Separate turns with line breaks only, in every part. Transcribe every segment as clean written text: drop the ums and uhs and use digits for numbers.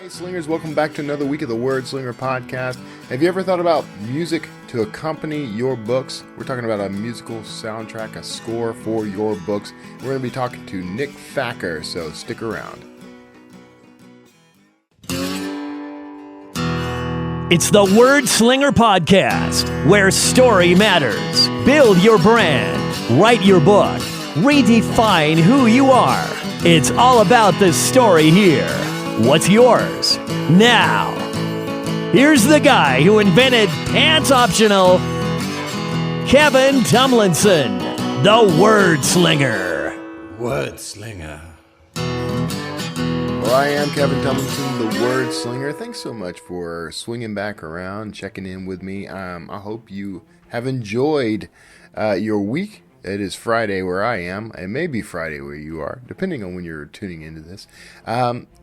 Hey Slingers, welcome back to another week of the Wordslinger podcast. Have you ever thought about music to accompany your books? We're talking about a musical soundtrack, a score for your books. We're going to be talking to Nick Thacker, so stick around.
It's the Wordslinger podcast, where story matters. Build your brand, write your book, redefine who you are. It's all about the story here. What's yours? Now, here's the guy who invented pants optional, Kevin Tomlinson, the Wordslinger.
Wordslinger.
Well, I am Kevin Tomlinson, the Wordslinger. Thanks so much for swinging back around, checking in with me. I hope you have enjoyed your week. It is Friday where I am. It may be Friday where you are, depending on when you're tuning into this.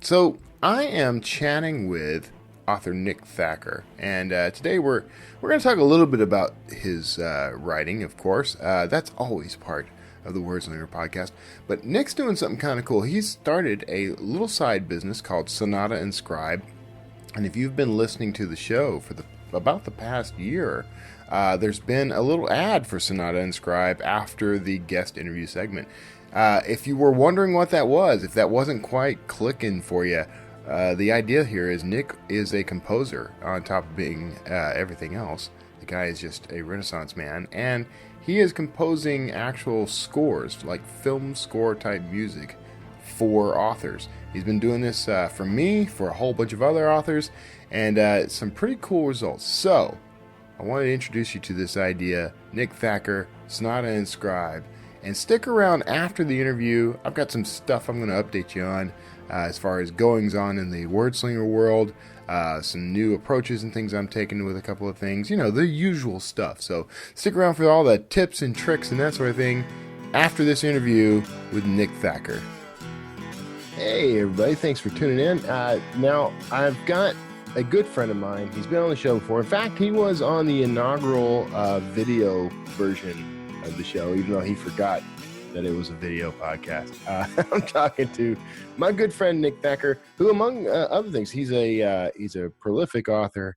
So I am chatting with author Nick Thacker, and today we're going to talk a little bit about his writing, of course. That's always part of the Wordslinger podcast. But Nick's doing something kind of cool. He's started a little side business called Sonata and Scribe, and if you've been listening to the show for about the past year, there's been a little ad for Sonata and Scribe after the guest interview segment. If you were wondering what that was, if that wasn't quite clicking for you, the idea here is Nick is a composer on top of being everything else. The guy is just a Renaissance man, and he is composing actual scores, like film score type music for authors. He's been doing this for me, for a whole bunch of other authors, and some pretty cool results. So I wanted to introduce you to this idea, Nick Thacker, Sonata and Scribe, and stick around after the interview. I've got some stuff I'm going to update you on as far as goings on in the Wordslinger world, some new approaches and things I'm taking with a couple of things, the usual stuff. So stick around for all the tips and tricks and that sort of thing after this interview with Nick Thacker. Hey everybody, thanks for tuning in. Now I've got a good friend of mine. He's been on the show before. In fact, he was on the inaugural video version of the show, even though he forgot that it was a video podcast. I'm talking to my good friend Nick Thacker, who, among other things, he's a prolific author,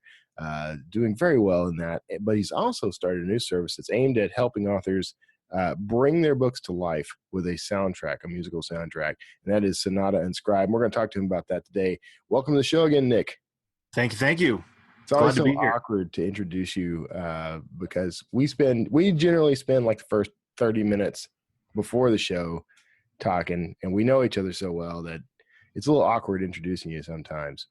doing very well in that. But he's also started a new service that's aimed at helping authors bring their books to life with a soundtrack, a musical soundtrack, and that is Sonata and Scribe. And we're going to talk to him about that today. Welcome to the show again, Nick.
Thank you.
It's always so awkward to introduce you because we generally spend like the first 30 minutes before the show talking, and we know each other so well that it's a little awkward introducing you sometimes.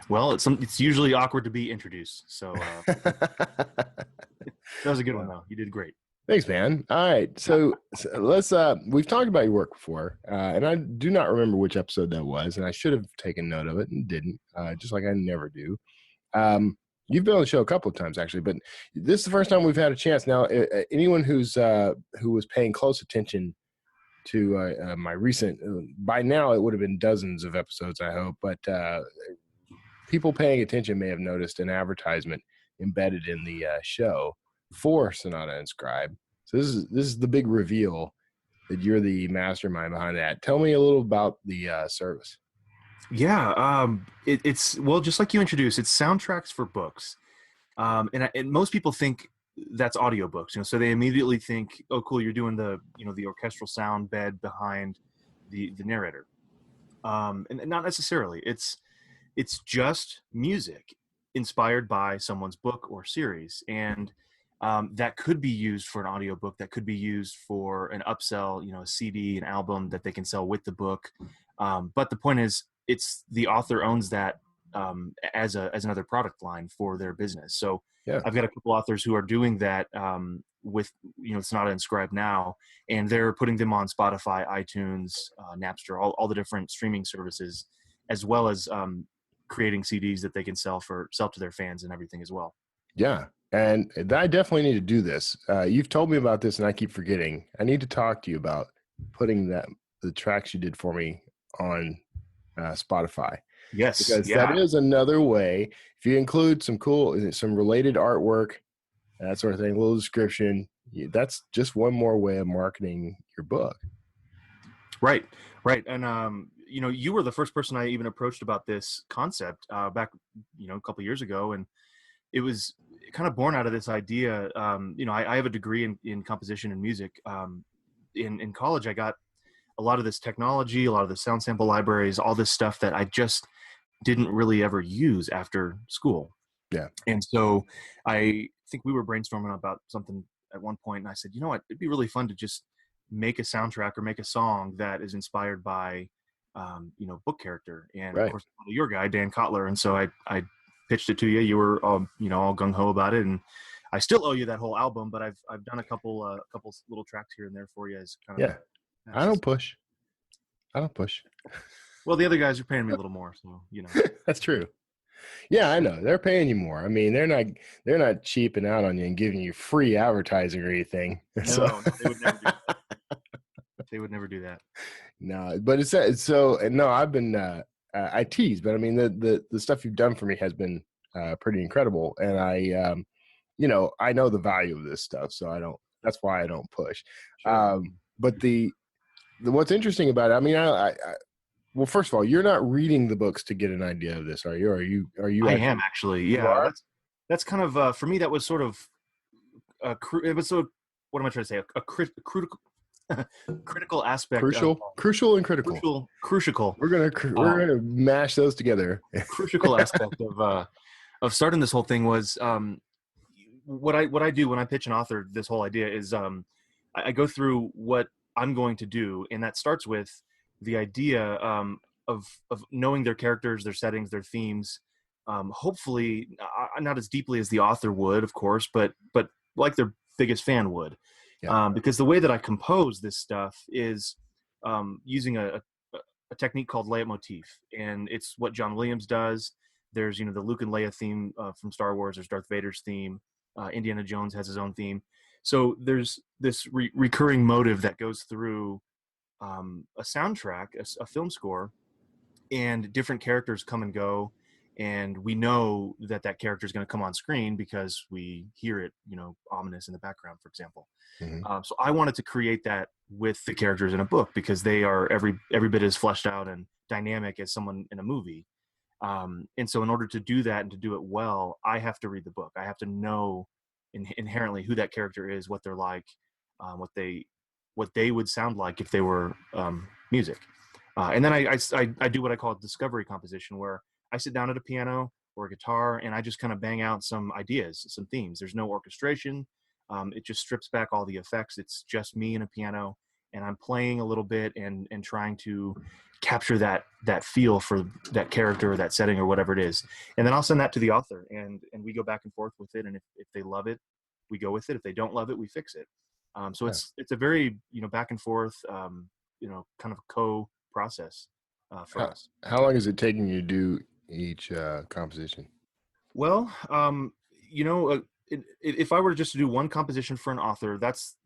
Well, it's usually awkward to be introduced. So that was a good one, though. You did great.
Thanks, man. All right, so let's. We've talked about your work before, and I do not remember which episode that was, and I should have taken note of it and didn't, just like I never do. You've been on the show a couple of times actually, but this is the first time we've had a chance. Now, anyone who was paying close attention to my recent, by now it would have been dozens of episodes, I hope, but people paying attention may have noticed an advertisement embedded in the show for Sonata and Scribe. So this is the big reveal that you're the mastermind behind that. Tell me a little about the service.
Yeah, it's well, just like you introduced, it's soundtracks for books, and most people think that's audiobooks. So they immediately think, oh, cool, you're doing the orchestral sound bed behind the narrator, and not necessarily. It's just music inspired by someone's book or series, and that could be used for an audiobook, that could be used for an upsell, a CD, an album that they can sell with the book. But the point is, it's the author owns that as another product line for their business. So yeah. I've got a couple authors who are doing that with Sonata and Scribe now, and they're putting them on Spotify, iTunes, Napster, all the different streaming services, as well as creating CDs that they can sell to their fans and everything as well.
Yeah. And I definitely need to do this. You've told me about this and I keep forgetting. I need to talk to you about putting the tracks you did for me on Spotify.
Yes.
Because that is another way. If you include some related artwork, that sort of thing, a little description, that's just one more way of marketing your book.
Right. And you were the first person I even approached about this concept back, a couple of years ago. And it was kind of born out of this idea. I have a degree in composition and music. In college, I got a lot of this technology, a lot of the sound sample libraries, all this stuff that I just didn't really ever use after school.
Yeah.
And so I think we were brainstorming about something at one point, and I said, you know what, it'd be really fun to just make a soundtrack or make a song that is inspired by, book character. And
Right.
of course, your guy, Dan Kotler. And so I pitched it to you. You were, all gung ho about it. And I still owe you that whole album, but I've done a couple little tracks here and there for you as kind of.
Yeah. I don't push.
Well, the other guys are paying me a little more, so
That's true. Yeah, I know. They're paying you more. I mean, they're not cheaping out on you and giving you free advertising or anything.
No, they would never do that. They would never do that.
No, but it's so. And no, I've been I tease, but I mean the stuff you've done for me has been pretty incredible, and I know the value of this stuff, so I don't. That's why I don't push.
Sure.
But the what's interesting about it, I mean, well, first of all, you're not reading the books to get an idea of this, are you? Are you?
I am actually. Yeah, that's kind of for me. That was sort of it was so. What am I trying to say? A critical critical aspect.
Crucial and critical.
Crucial.
We're gonna mash those together.
Crucial aspect of starting this whole thing was what I do when I pitch an author. This whole idea is I go through what I'm going to do, and that starts with the idea of knowing their characters, their settings, their themes. Hopefully, not as deeply as the author would, of course, but like their biggest fan would.
Yeah.
Because the way that I compose this stuff is using a technique called leitmotif, and it's what John Williams does. There's the Luke and Leia theme from Star Wars. There's Darth Vader's theme. Indiana Jones has his own theme. So there's this recurring motive that goes through a soundtrack, a film score, and different characters come and go, and we know that character is going to come on screen because we hear it, ominous in the background, for example.
Mm-hmm.
So I wanted to create that with the characters in a book because they are every bit as fleshed out and dynamic as someone in a movie. And so in order to do that and to do it well, I have to read the book. I have to know inherently who that character is, what they're like, what they would sound like if they were music. And then I do what I call discovery composition, where I sit down at a piano or a guitar and I just kind of bang out some ideas, some themes. There's no orchestration. It just strips back all the effects. It's just me and a piano, and I'm playing a little bit and trying to capture that feel for that character or that setting or whatever it is. And then I'll send that to the author, and we go back and forth with it. And if they love it, we go with it. If they don't love it, we fix it. So it's a very back and forth kind of co-process for us.
How long is it taking you to do each composition?
Well, if I were just to do one composition for an author, that's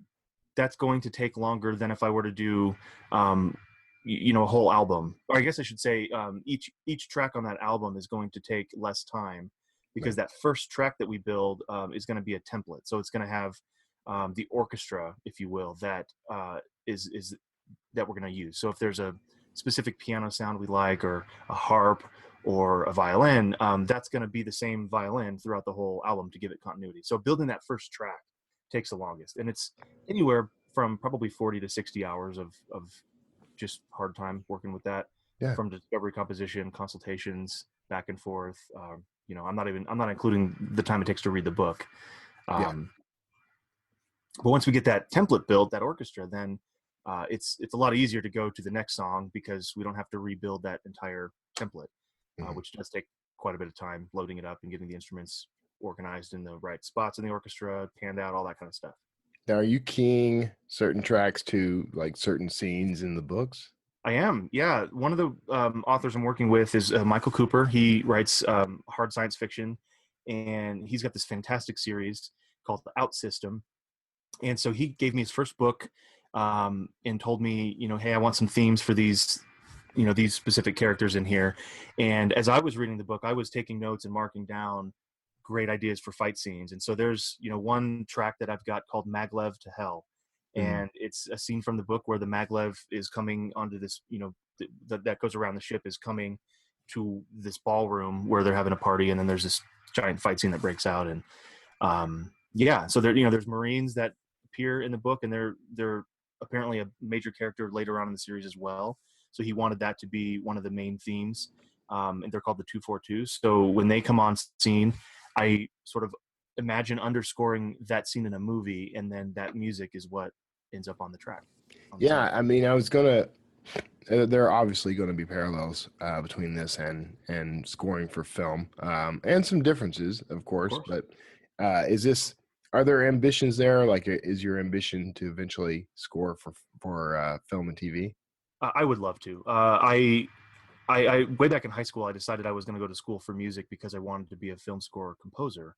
going to take longer than if I were to do a whole album. Or I guess I should say each track on that album is going to take less time because that first track that we build is going to be a template. So it's going to have the orchestra, if you will, that is that we're going to use. So if there's a specific piano sound we like, or a harp or a violin, that's going to be the same violin throughout the whole album to give it continuity. So building that first track takes the longest, and it's anywhere from probably 40 to 60 hours of just hard time working with that.
Yeah.
From discovery, composition, consultations, back and forth. I'm not including the time it takes to read the book. But once we get that template built, that orchestra, then it's a lot easier to go to the next song because we don't have to rebuild that entire template, which does take quite a bit of time loading it up and getting the instruments organized in the right spots in the orchestra, panned out, all that kind of stuff.
Now, are you keying certain tracks to like certain scenes in the books?
I am. Yeah. One of the authors I'm working with is Michael Cooper. He writes hard science fiction, and he's got this fantastic series called The Out System. And so he gave me his first book and told me, hey, I want some themes for these specific characters in here. And as I was reading the book, I was taking notes and marking down great ideas for fight scenes. And so there's, one track that I've got called Maglev to Hell. and it's a scene from the book where the maglev is coming onto this, that goes around the ship, is coming to this ballroom where they're having a party, and then there's this giant fight scene that breaks out. And so there, there's Marines that appear in the book, and they're apparently a major character later on in the series as well. So he wanted that to be one of the main themes, and they're called the 242s. So when they come on scene, I sort of imagine underscoring that scene in a movie, and then that music is what ends up on the track.
Yeah, I mean, I was gonna. There are obviously going to be parallels between this and scoring for film, and some differences, of course. But are there ambitions there? Like, is your ambition to eventually score for film and TV?
I would love to. I way back in high school, I decided I was going to go to school for music because I wanted to be a film score composer,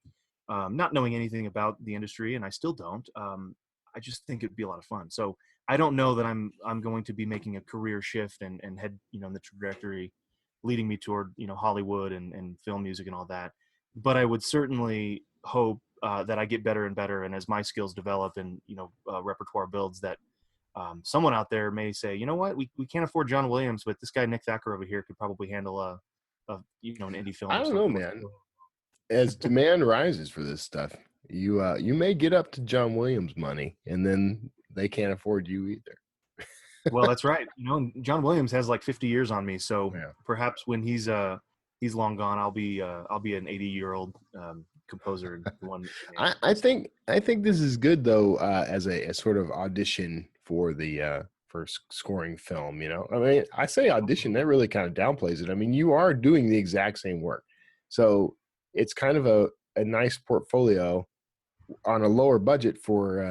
not knowing anything about the industry, and I still don't. I just think it'd be a lot of fun. So I don't know that I'm going to be making a career shift and head, in the trajectory leading me toward, Hollywood and film music and all that. But I would certainly hope that I get better and better. And as my skills develop and, repertoire builds, that someone out there may say, you know what, we can't afford John Williams, but this guy, Nick Thacker over here, could probably handle an indie film.
I don't know, man. As demand rises for this stuff, you may get up to John Williams money, and then they can't afford you either.
Well, that's right. John Williams has like 50 years on me, so perhaps when he's long gone, I'll be an 80-year-old composer.
I think this is good though, as a sort of audition for the for scoring film. I mean, I say audition, that really kind of downplays it. I mean, you are doing the exact same work, so it's kind of a nice portfolio on a lower budget for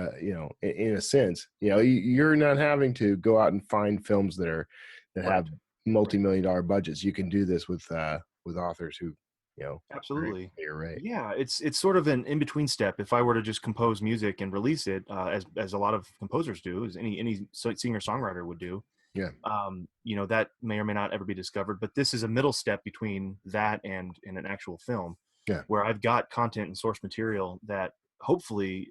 in a sense. You're not having to go out and find films that have multi-million-dollar budgets. You can do this with authors who
absolutely.
You're right.
Yeah, it's sort of an in-between step. If I were to just compose music and release it, as a lot of composers do, as any singer-songwriter would do, that may or may not ever be discovered. But this is a middle step between that and an actual film, where I've got content and source material that hopefully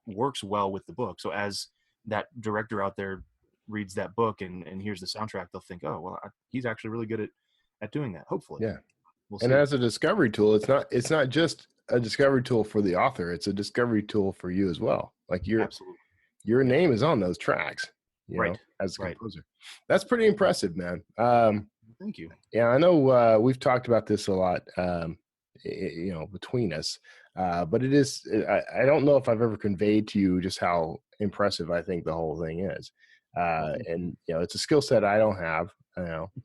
works well with the book. So as that director out there reads that book and hears the soundtrack, they'll think, oh, well, he's actually really good at doing that. Hopefully.
Yeah.
We'll
and as a discovery tool, it's not just a discovery tool for the author. It's a discovery tool for you as well. Like your name is on those tracks, as a composer. That's pretty impressive, man.
Thank you.
Yeah, I know we've talked about this a lot, between us. But it is, I don't know if I've ever conveyed to you just how impressive I think the whole thing is. And it's a skill set I don't have.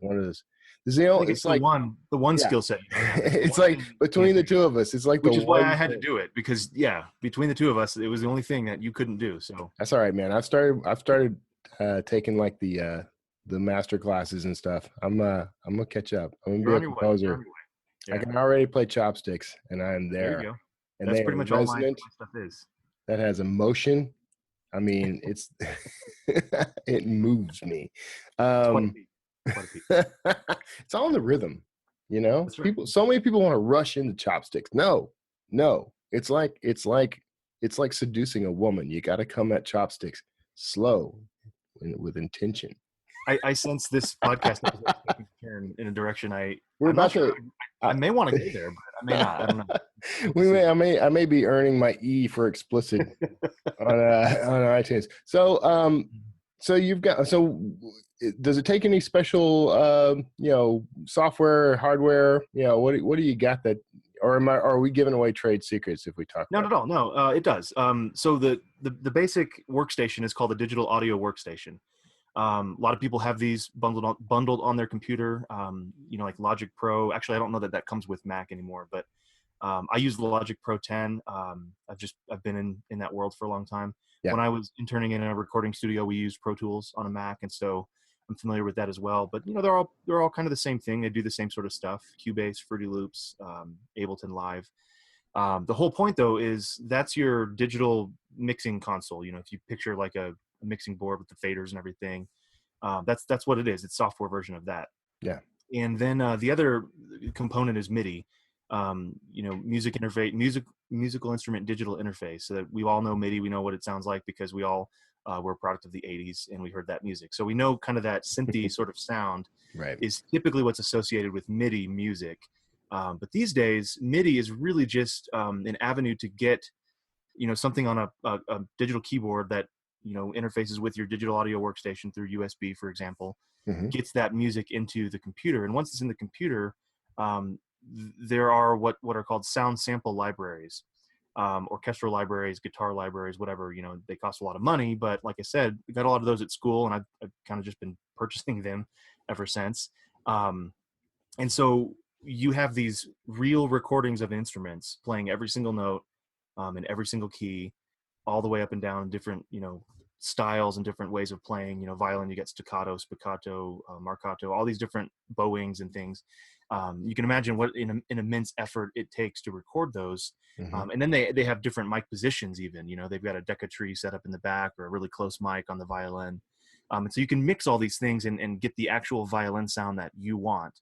One of those. It's like
the one skill set.
It's like between the two of us. It's like
which is why I had to do it, because between the two of us, it was the only thing that you couldn't do. So
that's all right, man. I've started taking like the master classes and stuff. I'm gonna catch up. I'm gonna be a composer. I can already play chopsticks, and I'm there.
There you go.
And
that's pretty much all my stuff is.
That has emotion. I mean, it's it moves me. It's all in the rhythm, Right. So many people want to rush into chopsticks. No. It's like seducing a woman. You got to come at chopsticks slow with intention.
I sense this podcast episode taking a turn in a direction I may want to go there, but I may not. I don't know.
I may be earning my E for explicit on iTunes. So you've got. So does it take any special software, hardware? What do you got that? Or are we giving away trade secrets if we talk?
Not at all. No, it does. So the basic workstation is called a digital audio workstation. A lot of people have these bundled on their computer, like Logic Pro. Actually, I don't know that comes with Mac anymore, but I use the Logic Pro 10. I've been in that world for a long time. Yeah. When I was interning in a recording studio, we used Pro Tools on a Mac, and so I'm familiar with that as well. But they're all kind of the same thing. They do the same sort of stuff: Cubase, Fruity Loops, Ableton Live. The whole point, though, is that's your digital mixing console. If you picture like a mixing board with the faders and everything, that's what it is. It's a software version of that.
Yeah.
And then the other component is MIDI. Music interface, musical instrument digital interface. So that we all know MIDI. We know what it sounds like because we all were a product of the 80s, and we heard that music. So we know kind of that synthy sort of sound
Right.
is typically what's associated with MIDI music. But these days, MIDI is really just an avenue to get, something on a digital keyboard that, interfaces with your digital audio workstation through USB, for example, gets that music into the computer. And once it's in the computer, there are what are called sound sample libraries, orchestral libraries, guitar libraries, whatever. They cost a lot of money, but like I said, we got a lot of those at school, and I've kind of just been purchasing them ever since. And so you have these real recordings of instruments playing every single note in every single key, all the way up and down different, styles and different ways of playing. Violin, you get staccato, spiccato, marcato, all these different bowings and things. You can imagine what an immense effort it takes to record those. And then they have different mic positions even. They've got a Decca tree set up in the back, or a really close mic on the violin. And so you can mix all these things and get the actual violin sound that you want.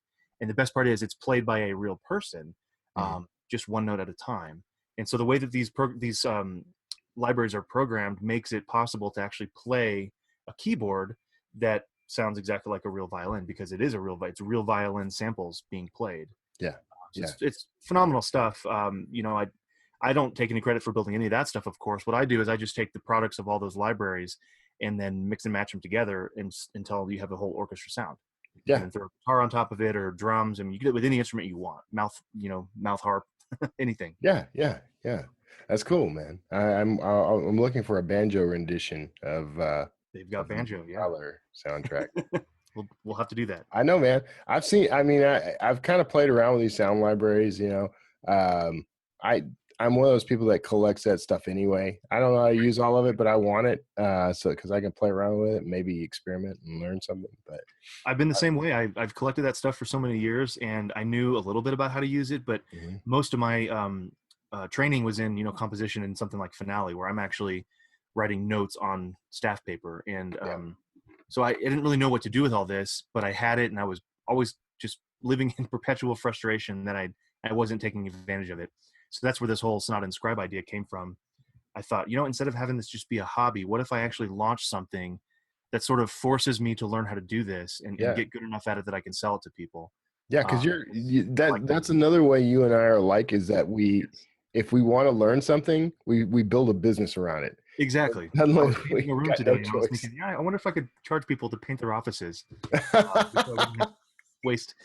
And the best part is it's played by a real person, just one note at a time. And so the way that these libraries are programmed makes it possible to actually play a keyboard that sounds exactly like a real violin, because it's real violin samples being played.
Yeah.
It's phenomenal stuff. I don't take any credit for building any of that stuff, of course. What I do is I just take the products of all those libraries and then mix and match them together until you have a whole orchestra sound.
Yeah.
And then throw a guitar on top of it, or drums. I mean, you can do it with any instrument you want. Mouth harp, anything.
Yeah. That's cool, man. I'm looking for a banjo rendition of
They've got banjo, yeah.
Thriller soundtrack.
We'll have to do that.
I know, man. I've kind of played around with these sound libraries. I'm one of those people that collects that stuff anyway. I don't know how to use all of it, but I want it because I can play around with it, maybe experiment and learn something. But
I've been the same way. I've collected that stuff for so many years, and I knew a little bit about how to use it, but most of my training was in composition and something like Finale, where I'm actually writing notes on staff paper, and so I didn't really know what to do with all this, but I had it, and I was always just living in perpetual frustration that I wasn't taking advantage of it. So that's where this whole Sonata and Scribe idea came from. I thought, instead of having this just be a hobby, what if I actually launch something that sort of forces me to learn how to do this and get good enough at it that I can sell it to people? Yeah,
because that's another way you and I are alike, is that if we want to learn something, we build a business around it.
Exactly. I was painting a room today, and I was thinking, I wonder if I could charge people to paint their offices. Waste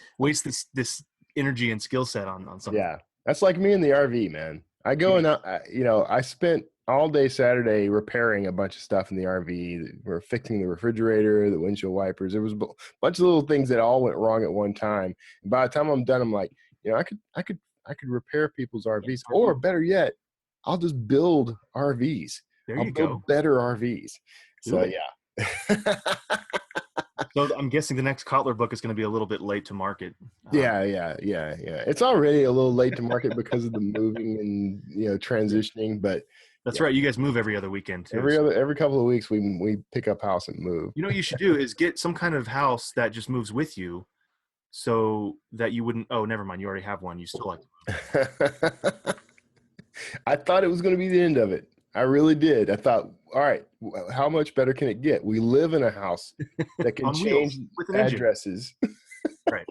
this energy and skill set on something.
Yeah, that's like me in the RV, man. I go and I spent all day Saturday repairing a bunch of stuff in the RV. We're fixing the refrigerator, the windshield wipers. There was a bunch of little things that all went wrong at one time. And by the time I'm done, I'm like, I could repair people's RVs, or better yet, I'll just build RVs. I'll build better RVs. So yeah.
So I'm guessing the next Kotler book is going to be a little bit late to market.
Yeah. It's already a little late to market because of the moving and transitioning, but
that's right. You guys move every other weekend too.
Every couple of weeks we pick up house and move.
What you should do is get some kind of house that just moves with you, so that you wouldn't. Oh, never mind. You already have one. You still like to move.
I thought it was going to be the end of it. I really did. I thought, all right, how much better can it get? We live in a house that can change addresses.
Right.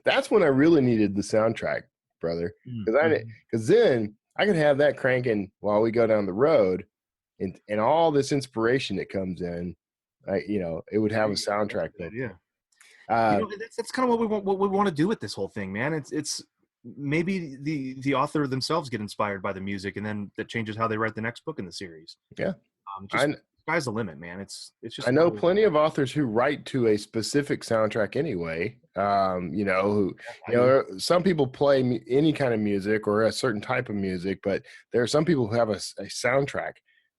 That's when I really needed the soundtrack, brother. Because then I could have that cranking while we go down the road, and all this inspiration that comes in, it would have a soundtrack.
Yeah. That's kind of what we want to do with this whole thing, man. It's maybe the author themselves get inspired by the music, and then that changes how they write the next book in the series.
Yeah.
Sky's the limit, man. It's just.
I know plenty of authors who write to a specific soundtrack anyway. Some people play any kind of music or a certain type of music, but there are some people who have a soundtrack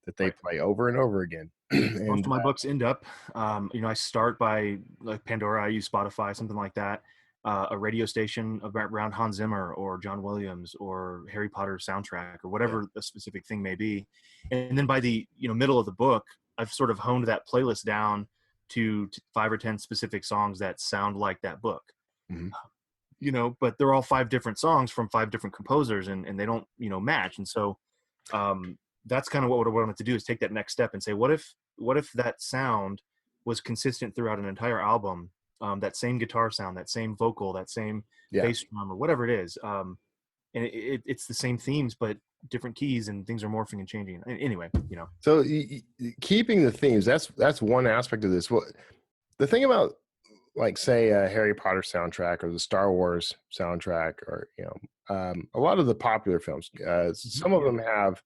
that they play over and over again.
Most of my books end up, I start by like Pandora. I use Spotify, something like that. A radio station around Hans Zimmer or John Williams or Harry Potter soundtrack or whatever the specific thing may be. And then by the middle of the book, I've sort of honed that playlist down to 5 or 10 specific songs that sound like that book. But they're all 5 different songs from 5 different composers, and they don't match. And so that's kind of what I wanted to do, is take that next step and say, what if that sound was consistent throughout an entire album, that same guitar sound, that same vocal, that same bass drum, or whatever it is, and it's the same themes but different keys, and things are morphing and changing. Anyway,
So keeping the themes, that's one aspect of this. Well, the thing about, like, say, a Harry Potter soundtrack or the Star Wars soundtrack, or a lot of the popular films, some of them have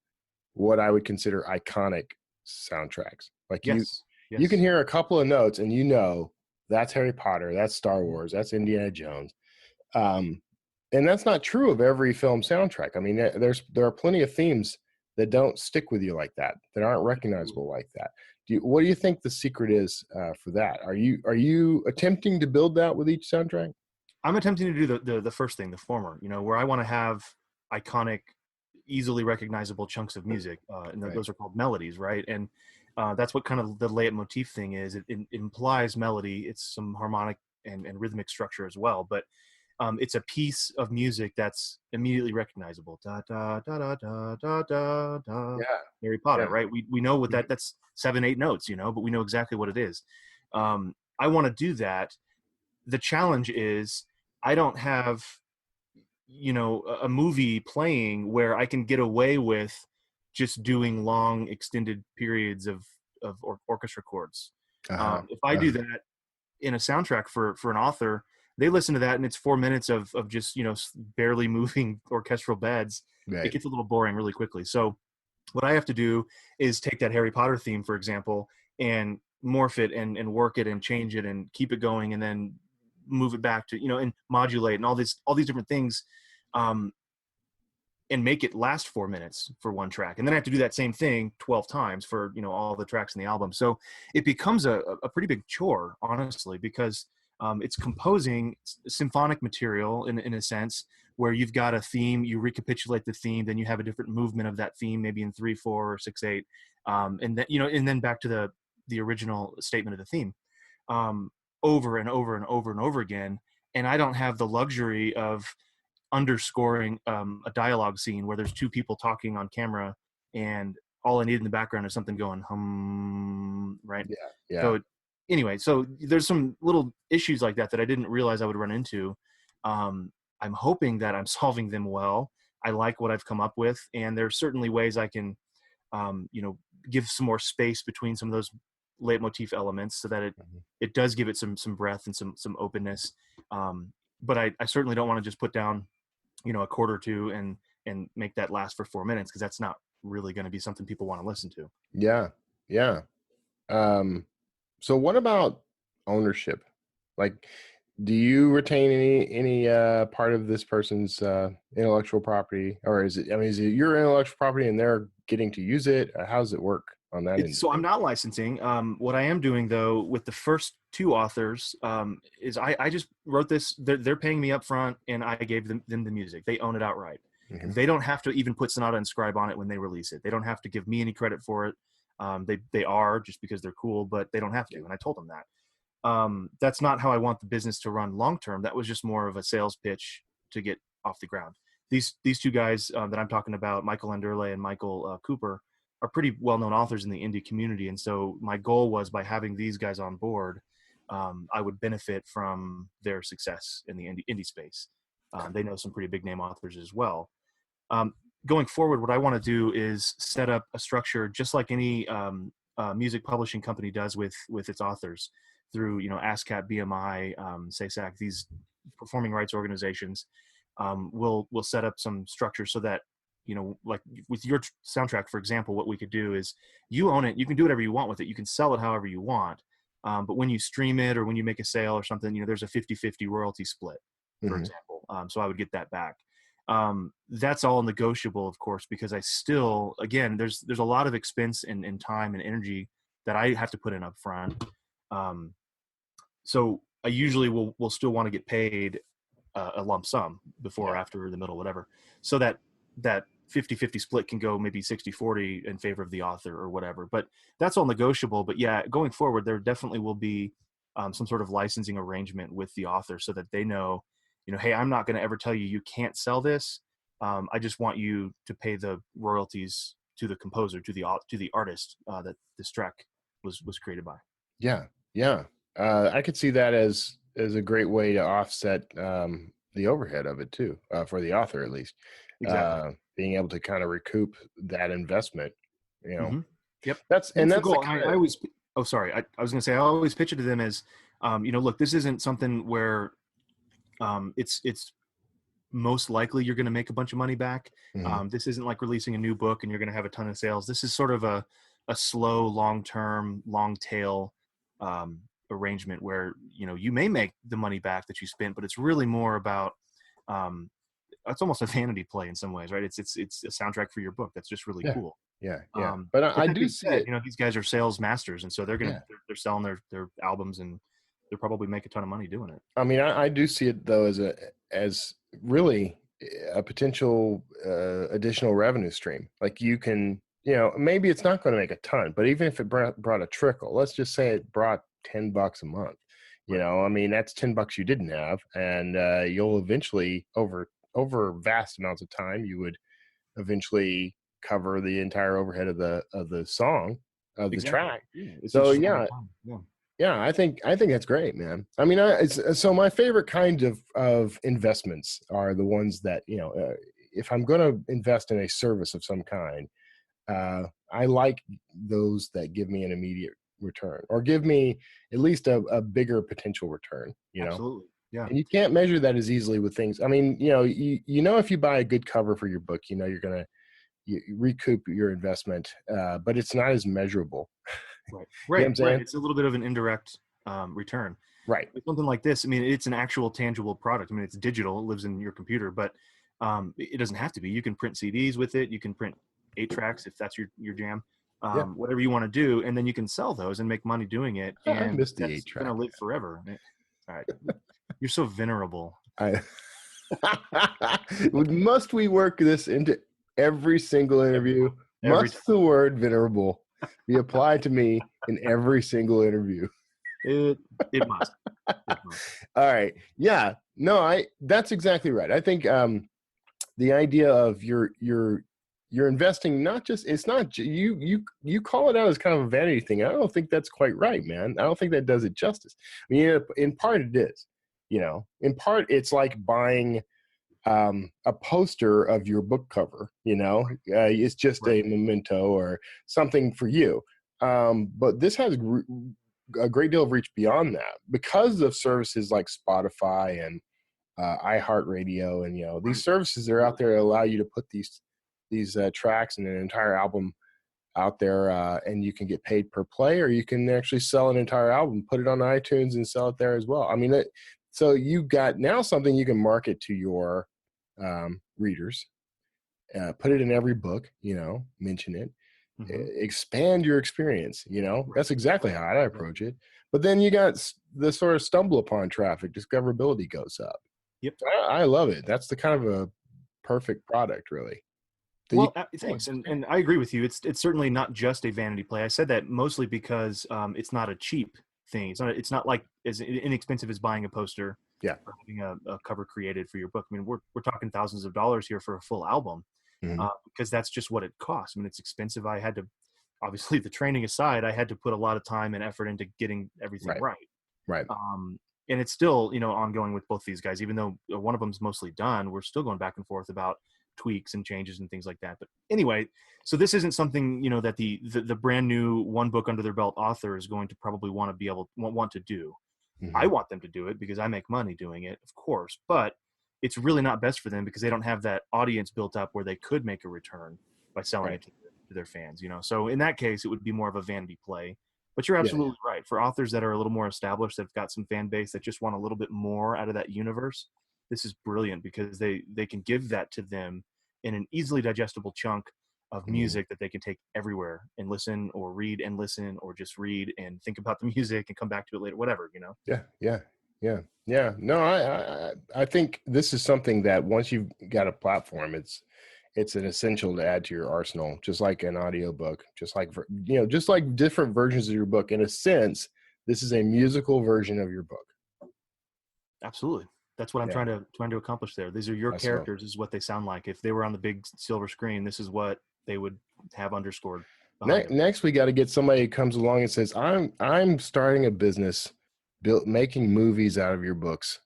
what I would consider iconic soundtracks. Like, you can hear a couple of notes and that's Harry Potter, that's Star Wars, that's Indiana Jones. And that's not true of every film soundtrack. I mean, there are plenty of themes that don't stick with you like that aren't recognizable like that. What do you think the secret is for that? Are you attempting to build that with each soundtrack?
I'm attempting to do the first thing, the former, where I want to have iconic, easily recognizable chunks of music, and those are called melodies, right? And that's what kind of the leitmotif thing is. It implies melody. It's some harmonic and rhythmic structure as well, but it's a piece of music that's immediately recognizable. Da da da da da da da da.
Yeah.
Harry Potter, right? We know what that's 7-8 notes, but we know exactly what it is. I want to do that. The challenge is I don't have a movie playing where I can get away with just doing long extended periods of orchestra chords. If I do that in a soundtrack for an author, they listen to that and it's 4 minutes of just barely moving orchestral beds. Right. It gets a little boring really quickly. So what I have to do is take that Harry Potter theme, for example, and morph it and work it and change it and keep it going, and then move it back to and modulate and all these different things, and make it last 4 minutes for one track. And then I have to do that same thing 12 times for all the tracks in the album. So it becomes a pretty big chore, honestly, because it's composing symphonic material in a sense, where you've got a theme, you recapitulate the theme, then you have a different movement of that theme, maybe in 3/4 or 6/8, and then and then back to the original statement of the theme, over and over and over and over again. And I don't have the luxury of underscoring a dialogue scene where there's two people talking on camera, and all I need in the background is something going hum, right?
Yeah.
So anyway, so there's some little issues like that I didn't realize I would run into. I'm hoping that I'm solving them well. I like what I've come up with, and there's certainly ways I can, give some more space between some of those leitmotif elements so that it does give it some breadth and some openness. But I certainly don't want to just put down, a chord or two and make that last for 4 minutes, because that's not really going to be something people want to listen to.
Yeah. Yeah. So what about ownership? Like, do you retain any part of this person's intellectual property, or is it your intellectual property and they're getting to use it? How does it work on that end?
So I'm not licensing. What I am doing, though, with the first two authors, is I just wrote this. They're paying me up front, and I gave them the music. They own it outright. Mm-hmm. They don't have to even put Sonata and Scribe on it when they release it. They don't have to give me any credit for it. They are, just because they're cool, but they don't have to. And I told them that. That's not how I want the business to run long term. That was just more of a sales pitch to get off the ground. These two guys that I'm talking about, Michael Anderle and Michael Cooper, are pretty well-known authors in the indie community. And so my goal was, by having these guys on board, I would benefit from their success in the indie space. They know some pretty big name authors as well. Going forward, what I want to do is set up a structure just like any music publishing company does with its authors, through ASCAP, BMI, SASAC, these performing rights organizations. We'll set up some structure so that, like with your soundtrack, for example, what we could do is, you own it, you can do whatever you want with it, you can sell it however you want, but when you stream it or when you make a sale or something, there's a 50-50 royalty split, for example. So I would get that back. That's all negotiable, of course, because I still, again, there's a lot of expense and time and energy that I have to put in up front. So I usually will still want to get paid a lump sum before or after, or the middle, whatever, so that 50-50 split can go maybe 60-40 in favor of the author or whatever. But that's all negotiable. But yeah, going forward, there definitely will be some sort of licensing arrangement with the author, so that they know, hey, I'm not going to ever tell you can't sell this. I just want you to pay the royalties to the composer, to the artist that this track was created by.
Yeah, yeah. I could see that as a great way to offset the overhead of it too, for the author at least.
Exactly.
Being able to kind of recoup that investment,
Mm-hmm. Yep.
That's
The
the
goal.
kind
I
of,
always. Oh, sorry. I was going to say I always pitch it to them as, look, this isn't something where it's most likely you're going to make a bunch of money back.
Mhm.
This isn't like releasing a new book and you're going to have a ton of sales. This is sort of a slow, long-term, long tail arrangement where, you may make the money back that you spent, but it's really more about, it's almost a vanity play in some ways, right? It's a soundtrack for your book. That's just really
yeah,
cool.
yeah.
But
I
that
do
being
see
said,
it.
these guys are sales masters, and so they're
Yeah.
they're selling their albums, and they'll probably make a ton of money doing it.
I mean, I do see it though as really a potential additional revenue stream. Like you can, maybe it's not going to make a ton, but even if it brought a trickle, let's just say it brought $10 a month.
Right.
I mean, that's $10 you didn't have, and you'll eventually over vast amounts of time, you would eventually cover the entire overhead of the song of the
Exactly.
track.
Yeah, it's
So
just a matter
yeah,
of time. Yeah.
yeah, I think that's great, man. I mean, so my favorite kind of investments are the ones that if I'm going to invest in a service of some kind, I like those that give me an immediate return or give me at least a bigger potential return.
Absolutely. Yeah.
And you can't measure that as easily with things. I mean, if you buy a good cover for your book, you're gonna recoup your investment, but it's not as measurable.
Right.
You know what I'm saying?
Right. It's a little bit of an indirect return.
Right.
With something like this, I mean, it's an actual tangible product. I mean, it's digital, it lives in your computer, but it doesn't have to be. You can print CDs with it. You can print 8 tracks if that's your jam.
Yeah.
Whatever you want to do, and then you can sell those and make money doing it.
I
And
missed the
that's
8 track.
going to live forever. All right. You're so venerable.
Must we work this into every single interview? Must the word venerable be applied to me in every single interview?
It must.
All right. Yeah. No, that's exactly right. I think the idea of you're investing, not just, it's not you call it out as kind of a vanity thing. I don't think that's quite right, man. I don't think that does it justice. I mean, in part it is. In part it's like buying a poster of your book cover. It's just a memento or something for you. But this has a great deal of reach beyond that because of services like Spotify and iHeartRadio, and these services are out there that allow you to put these tracks and an entire album out there, and you can get paid per play, or you can actually sell an entire album, put it on iTunes, and sell it there as well. I mean, so you got now something you can market to your readers, put it in every book, mention it, expand your experience. That's exactly how I approach it. But then you got the sort of stumble upon traffic, discoverability goes up.
Yep.
I love it. That's the kind of a perfect product, really.
Well, thanks, and I agree with you. It's certainly not just a vanity play. I said that mostly because it's not a cheap thing. It's not like as inexpensive as buying a poster.
Yeah.
Or having a cover created for your book. I mean, we're talking thousands of dollars here for a full album, because that's just what it costs. I mean, it's expensive. I had to, obviously, the training aside, I had to put a lot of time and effort into getting everything right.
Right.
And it's still, ongoing with both these guys. Even though one of them's mostly done, we're still going back and forth about tweaks and changes and things like that. But anyway, so this isn't something that the brand new one book under their belt author is going to probably want to do. I want them to do it because I make money doing it, of course, but it's really not best for them because they don't have that audience built up where they could make a return by selling it to their fans. So in that case, it would be more of a vanity play. But you're absolutely right. For authors that are a little more established, that've got some fan base that just want a little bit more out of that universe, this is brilliant because they can give that to them in an easily digestible chunk of music that they can take everywhere and listen or read and listen or just read and think about the music and come back to it later, whatever,
Yeah. No, I think this is something that once you've got a platform, it's an essential to add to your arsenal, just like an audiobook, just like different versions of your book. In a sense, this is a musical version of your book.
Absolutely. That's what I'm
Yeah.
trying to accomplish there. These are your
That's
characters. This is what they sound like. If they were on the big silver screen, this is what they would have underscored behind them.
Next, we got to get somebody who comes along and says, I'm starting a business, making movies out of your books."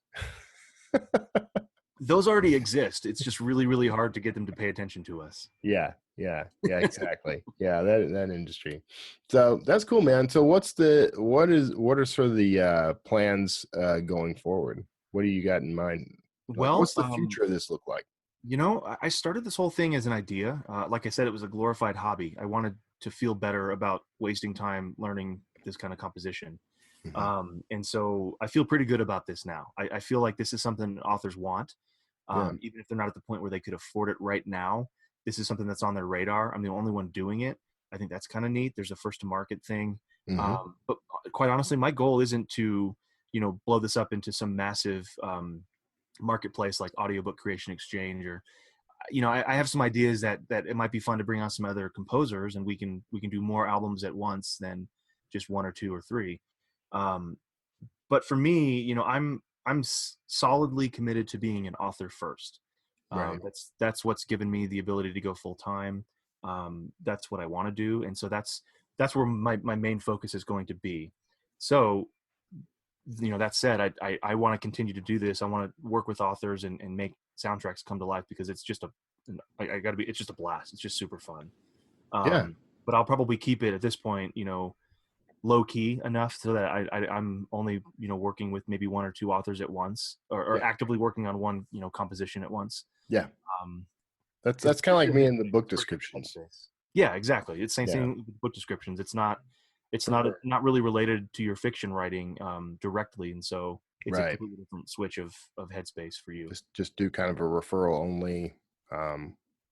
Those already exist. It's just really, really hard to get them to pay attention to us.
Yeah, exactly. Yeah, that industry. So that's cool, man. So what are sort of the plans going forward? What do you got in mind? Like,
Well,
what's the future of this look like?
I started this whole thing as an idea. Like I said, it was a glorified hobby. I wanted to feel better about wasting time learning this kind of composition.
Mhm.
And so I feel pretty good about this now. I feel like this is something authors want,
Yeah.
even if they're not at the point where they could afford it right now. This is something that's on their radar. I'm the only one doing it. I think that's kind of neat. There's a first to market thing.
Mhm.
But quite honestly, my goal isn't to, blow this up into some massive marketplace like Audiobook Creation Exchange, or I have some ideas that it might be fun to bring on some other composers, and we can do more albums at once than just one or two or three. But for me, I'm solidly committed to being an author first.
Right.
That's what's given me the ability to go full time. That's what I want to do, and so that's where my main focus is going to be. So, that said, I want to continue to do this. I want to work with authors and make soundtracks come to life, because it's just it's just a blast. It's just super fun.
Yeah.
But I'll probably keep it at this point, low key enough so that I'm only, working with maybe one or two authors at once, or
Yeah.
actively working on one, composition at once.
Yeah.
Um,
That's kind of like me in the book descriptions.
Yeah, exactly. It's same
Yeah.
thing with book descriptions. It's not not really related to your fiction writing directly, and so it's a
Right.
completely different switch of headspace for you.
Just do kind of a referral only.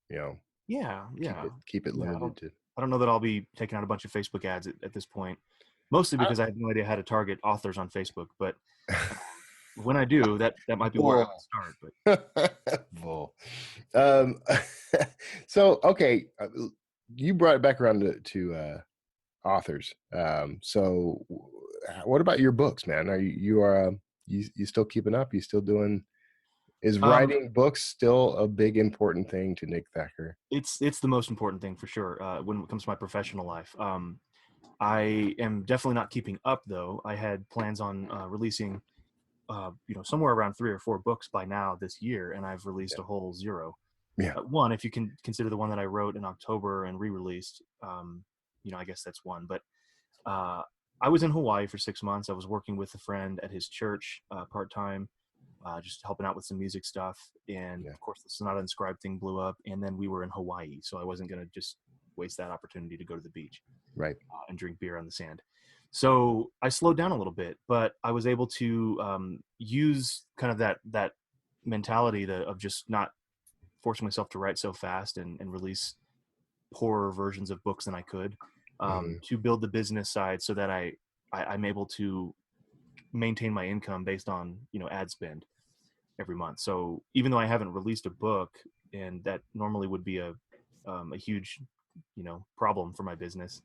You know,
Yeah.
keep it
Yeah,
limited to.
I don't know that I'll be taking out a bunch of Facebook ads at this point, mostly because I have no idea how to target authors on Facebook. But when I do, that might be where I would start. But
Bull. So okay, you brought it back around to authors. So what about your books, man? Are you still keeping up? You still doing? Is writing books still a big important thing to Nick Thacker?
it's the most important thing for sure when it comes to my professional life. I am definitely not keeping up, though. I had plans on releasing somewhere around 3 or 4 books by now this year, and I've released a whole 0.
Yeah.
One, if you can consider the one that I wrote in October and re-released, I guess that's one. But I was in Hawaii for 6 months. I was working with a friend at his church part-time, just helping out with some music stuff. And of course, the Sonata Inscribed thing blew up, and then we were in Hawaii, so I wasn't going to just waste that opportunity to go to the beach,
Right.
And drink beer on the sand. So I slowed down a little bit, but I was able to use kind of that mentality of just not forcing myself to write so fast and release poorer versions of books than I could, to build the business side so that I'm able to maintain my income based on ad spend every month. So even though I haven't released a book, and that normally would be a huge problem for my business,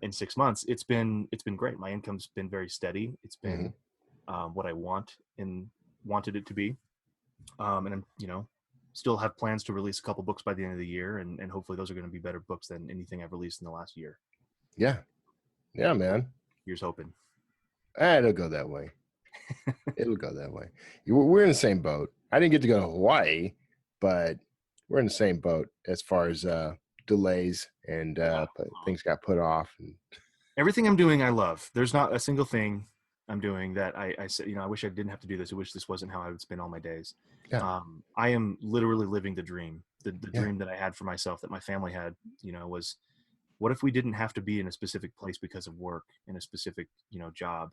in 6 months, it's been great. My income's been very steady. It's been what I wanted it to be, and I'm still have plans to release a couple books by the end of the year, and hopefully those are going to be better books than anything I've released in the last year.
Yeah, man.
Here's hoping.
It'll go that way. It'll go that way. We're in the same boat. I didn't get to go to Hawaii, but we're in the same boat as far as delays and things got put off. And
everything I'm doing, I love. There's not a single thing I'm doing that I said, I wish I didn't have to do this. I wish this wasn't how I would spend all my days.
Yeah.
I am literally living the dream. The dream that I had for myself, that my family had, was, what if we didn't have to be in a specific place because of work, in a specific, job,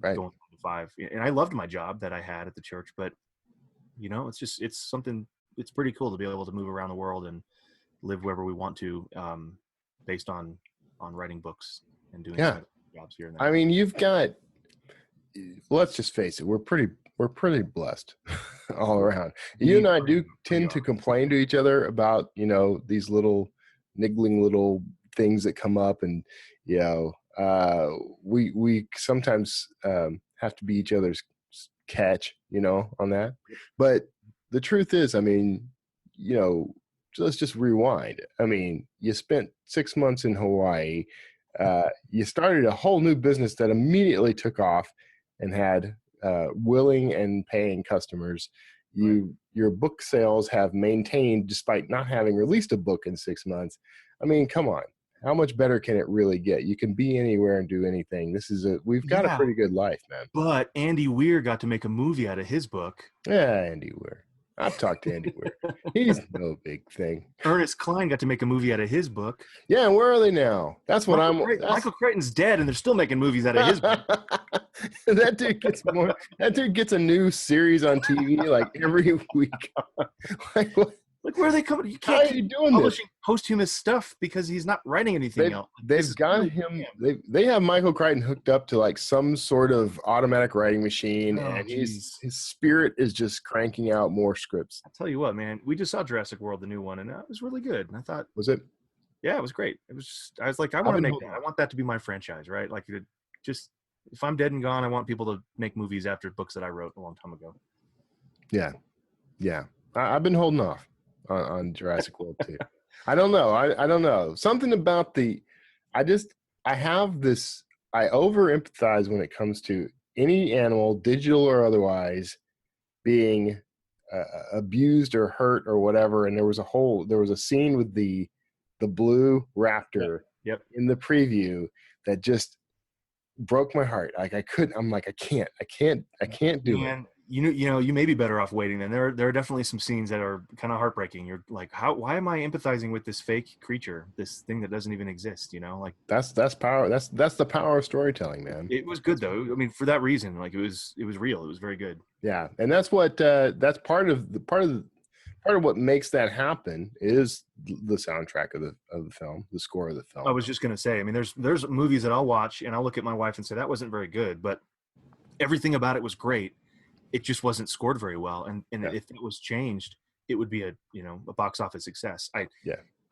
right,
going 9 to 5. And I loved my job that I had at the church, but it's something, it's pretty cool to be able to move around the world and live wherever we want to, based on writing books and doing jobs here and there.
I mean, you've got, let's just face it, we're pretty blessed all around. You and I do tend to complain to each other about, these little niggling little things that come up, and we sometimes have to be each other's catch, on that. But the truth is, I mean, let's just rewind. I mean, you spent 6 months in Hawaii. You started a whole new business that immediately took off and had willing and paying customers. Your book sales have maintained despite not having released a book in 6 months. I mean, come on. How much better can it really get? You can be anywhere and do anything. We've got a pretty good life, man.
But Andy Weir got to make a movie out of his book.
Yeah, Andy Weir. I've talked to Andy Weir. He's no big thing.
Ernest Cline got to make a movie out of his book.
Yeah, and where are they now? That's what
Michael Crichton's dead, and they're still making movies out of his book.
That dude gets a new series on TV like every week.
Like, where are they coming? You
How
can't
are you
keep
doing
publishing posthumous stuff because he's not writing anything else.
They've got him. They have Michael Crichton hooked up to like some sort of automatic writing machine, and his spirit is just cranking out more scripts.
I'll tell you what, man. We just saw Jurassic World, the new one, and it was really good. And I thought,
was it?
Yeah, it was great. I was like, I want to make that. I want that to be my franchise, right? Like, if I'm dead and gone, I want people to make movies after books that I wrote a long time ago.
Yeah. I've been holding off on Jurassic World too. I don't know. I don't know. Something about I over empathize when it comes to any animal, digital or otherwise, being abused or hurt or whatever. And there was a scene with the blue raptor in the preview that just broke my heart. Like I can't do it.
You may be better off waiting. Then there are definitely some scenes that are kind of heartbreaking. You're like, why am I empathizing with this fake creature, this thing that doesn't even exist? Like
that's power. That's the power of storytelling, man.
It was good though. I mean, for that reason, like it was real. It was very good.
Yeah, and that's what that's part of what makes that happen is the soundtrack of the film, the score of the film.
I was just gonna say. I mean, there's movies that I'll watch and I'll look at my wife and say that wasn't very good, but everything about it was great. It just wasn't scored very well, and if it was changed, it would be a box office success. I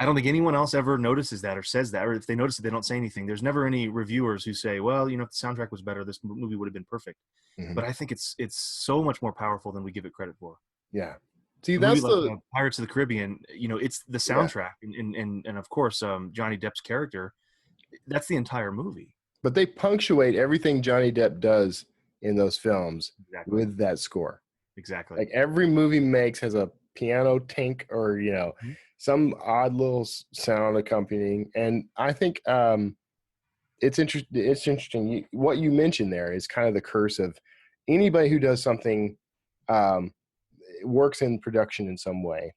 don't think anyone else ever notices that or says that, or if they notice it, they don't say anything. There's never any reviewers who say, well, if the soundtrack was better, this movie would have been perfect. Mm-hmm. But I think it's so much more powerful than we give it credit for.
Yeah. See, that's
Pirates of the Caribbean. It's the soundtrack, and of course, Johnny Depp's character. That's the entire movie.
But they punctuate everything Johnny Depp does in those films with that score.
Exactly.
Like every movie makes has a piano tink or some odd little sound accompanying, and I think it's interesting. What you mentioned there is kind of the curse of anybody who does something works in production in some way.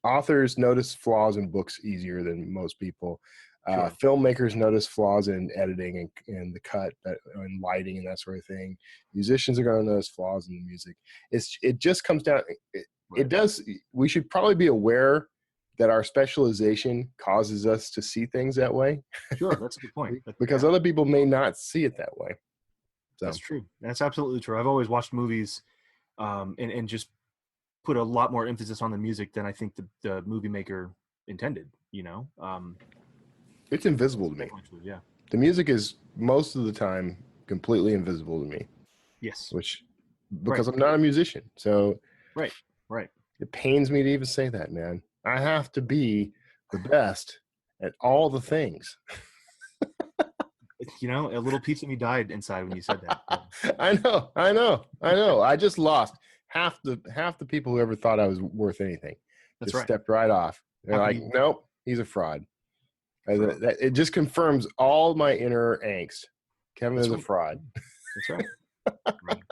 Authors notice flaws in books easier than most people. Sure. Filmmakers notice flaws in editing and the cut and lighting and that sort of thing. Musicians are going to notice flaws in the music. It just comes down. It does. We should probably be aware that our specialization causes us to see things that way.
Sure, that's a good point.
Because other people may not see it that way. So.
That's true. That's absolutely true. I've always watched movies and just put a lot more emphasis on the music than I think the movie maker intended.
It's invisible to me.
Yeah.
The music is most of the time completely invisible to me.
Yes.
Because I'm not a musician. So
Right.
It pains me to even say that, man. I have to be the best at all the things.
A little piece of me died inside when you said that.
I know. I just lost half the people who ever thought I was worth anything.
That's
just
right.
Stepped right off. They're like, nope, he's a fraud. It just confirms all my inner angst. Kevin is a fraud.
That's right.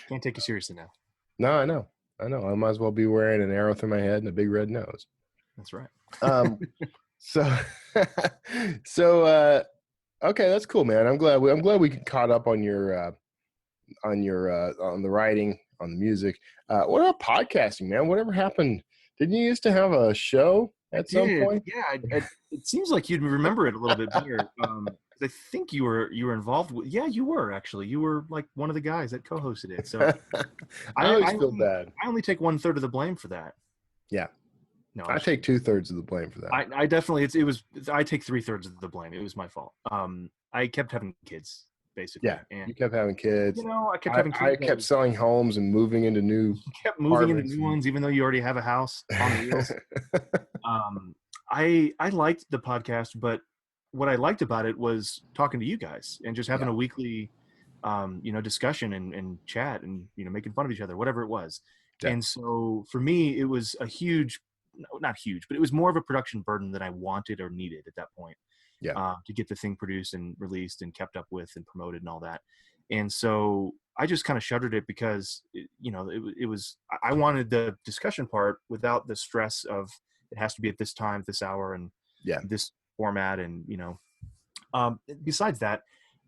Can't take you seriously now.
No, I know. I might as well be wearing an arrow through my head and a big red nose.
That's right.
Okay, that's cool, man. I'm glad we caught up on your on the writing, on the music. What about podcasting, man? Whatever happened? Didn't you used to have a show at some point?
Yeah, it seems like you'd remember it a little bit better. I think you were involved with. Yeah, you were actually. You were like one of the guys that co-hosted it. So
I always feel bad.
I only take 1/3 of the blame for that.
Yeah.
No,
I take 2/3 of the blame for that.
I definitely I take 3/3 of the blame. It was my fault. I kept having kids basically.
Yeah,
And
you kept having kids.
I kept having kids.
I kept selling homes and moving into new
Kept moving into
apartments.
new ones, even though you already have a house on wheels. I liked the podcast, but what I liked about it was talking to you guys and just having a weekly, discussion and chat and, making fun of each other, whatever it was.
Yeah.
And so for me, it was a huge, not huge, but it was more of a production burden than I wanted or needed at that point.
Yeah.
To get the thing produced and released and kept up with and promoted and all that. And so I just kind of shuttered it because, it was, I wanted the discussion part without the stress of it has to be at this time, this hour, and this format. And, besides that,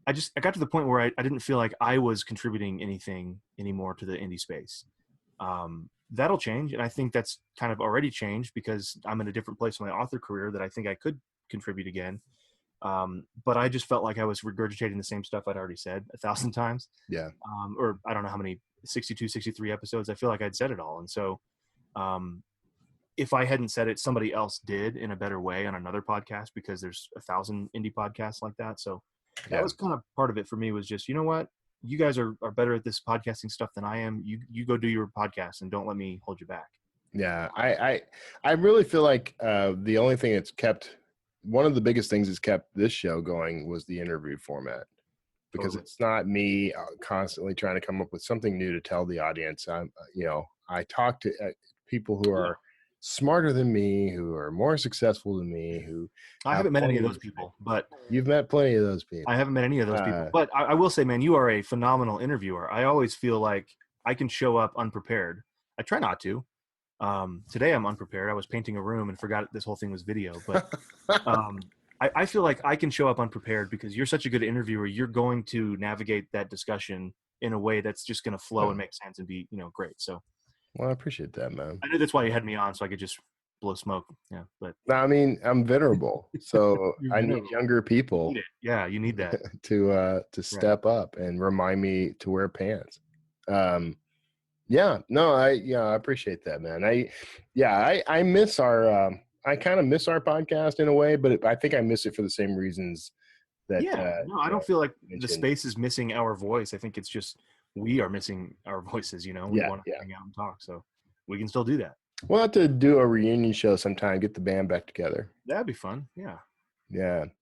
I got to the point where I didn't feel like I was contributing anything anymore to the indie space. That'll change. And I think that's kind of already changed because I'm in a different place in my author career that I think I could contribute again. But I just felt like I was regurgitating the same stuff I'd already said 1,000 times.
Yeah.
Or I don't know how many, 62, 63 episodes. I feel like I'd said it all. And so, if I hadn't said it, somebody else did in a better way on another podcast, because there's 1,000 indie podcasts like that. So that was kind of part of it for me, was just, you know what, you guys are better at this podcasting stuff than I am. You go do your podcast and don't let me hold you back.
Yeah. I really feel like the only thing that's kept, one of the biggest things that's kept this show going was the interview format, because it's not me constantly trying to come up with something new to tell the audience. I talk to people who are smarter than me, who are more successful than me, who
I haven't met any of those people, but
you've met plenty of those people.
I haven't met any of those people, but I will say, man, you are a phenomenal interviewer. I always feel like I can show up unprepared. I try not to. Today I'm unprepared. I was painting a room and forgot this whole thing was video, but I feel like I can show up unprepared because you're such a good interviewer. You're going to navigate that discussion in a way that's just going to flow and make sense and be, great. So,
well, I appreciate that, man.
I know that's why you had me on, so I could just blow smoke. Yeah, but
I mean, I'm venerable, so I need younger people.
Yeah, you need that
to step up and remind me to wear pants. I appreciate that, man. I miss our I kind of miss our podcast in a way, but I think I miss it for the same reasons that
I don't feel like the space is missing our voice. I think it's just we are missing our voices. We want to hang out and talk, so we can still do that.
We'll have to do a reunion show sometime, get the band back together.
That'd be fun.
Yeah,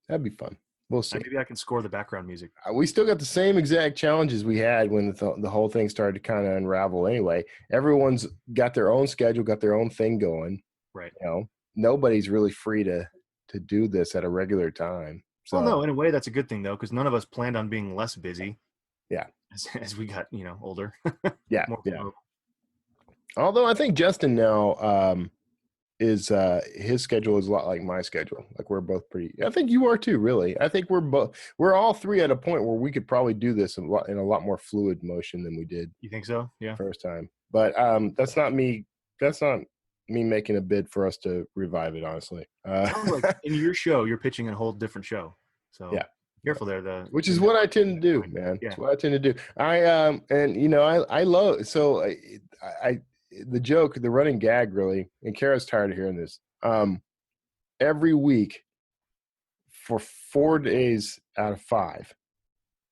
that'd be fun. We'll see.
Maybe I can score the background music.
We still got the same exact challenges we had when the whole thing started to kind of unravel anyway. Everyone's got their own schedule, got their own thing going.
Right.
Nobody's really free to do this at a regular time. So,
well, no, in a way that's a good thing, though, because none of us planned on being less busy.
Yeah.
As we got, older.
Yeah. Although I think Justin now is his schedule is a lot like my schedule. Like we're both pretty. I think you are too. Really, I think we're all three at a point where we could probably do this in a lot more fluid motion than we did.
You think so? Yeah.
First time, but that's not me. That's not me making a bid for us to revive it. Honestly,
sounds like in your show you're pitching a whole different show. So
yeah.
Careful there,
which is what I tend to do, man.
Yeah.
It's what I tend to do. I love the joke, the running gag, really. And Kara's tired of hearing this. Every week, for 4 days out of 5,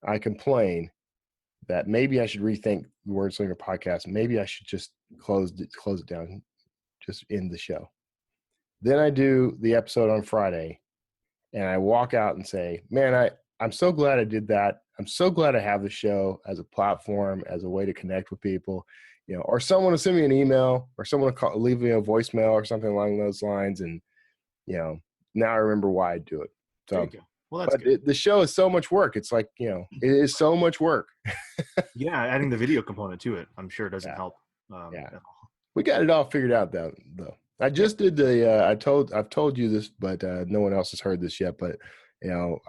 I complain that maybe I should rethink the Wordslinger podcast. Maybe I should just close it down, just end the show. Then I do the episode on Friday. And I walk out and say, man, I'm so glad I did that. I'm so glad I have the show as a platform, as a way to connect with people, or someone to send me an email or someone to leave me a voicemail or something along those lines. And, now I remember why I do it. So,
well, that's good.
The show is so much work. It's like, it is so much work.
Yeah. Adding the video component to it, I'm sure doesn't help.
We got it all figured out though. I just did I've told you this, but no one else has heard this yet. But I don't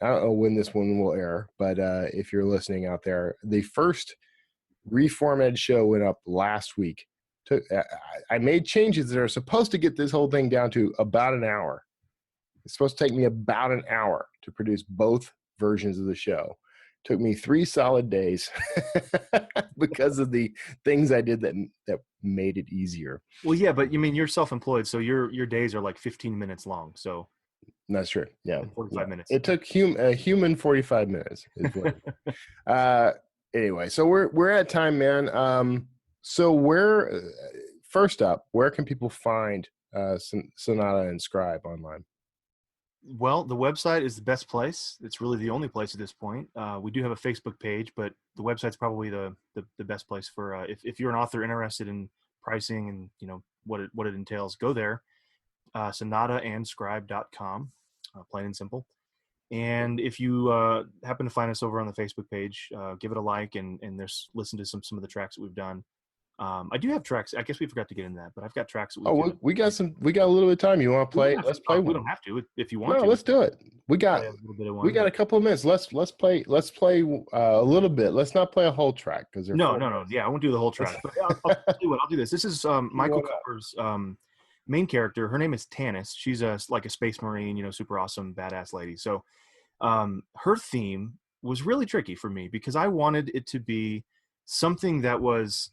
know when this one will air. But if you're listening out there, the first reformatted show went up last week. I made changes that are supposed to get this whole thing down to about an hour. It's supposed to take me about an hour to produce both versions of the show. Took me 3 solid days because of the things I did that made it easier.
Well, yeah, but you mean you're self-employed, so your days are like 15 minutes long. So
That's true. Yeah.
45 minutes.
It took a human 45 minutes. Is what anyway, so we're at time, man. So first up, where can people find Sonata and Scribe online?
Well, the website is the best place. It's really the only place at this point. We do have a Facebook page, but the website's probably the best place for if you're an author interested in pricing and what it entails. Go there, sonataanscribe.com, plain and simple. And if you happen to find us over on the Facebook page, give it a like and listen to some of the tracks that we've done. I do have tracks. I guess we forgot to get into that, but I've got tracks. That
we got a little bit of time. You want to play? Let's play.
We don't have to if you want to.
No, let's do it. We got a couple of minutes. Let's play a little bit. Let's not play a whole track because
no. Yeah, I won't do the whole track. But I'll tell you what. I'll do this. This is Michael Cooper's main character. Her name is Tanis. She's like a space marine, super awesome, badass lady. So her theme was really tricky for me because I wanted it to be something that was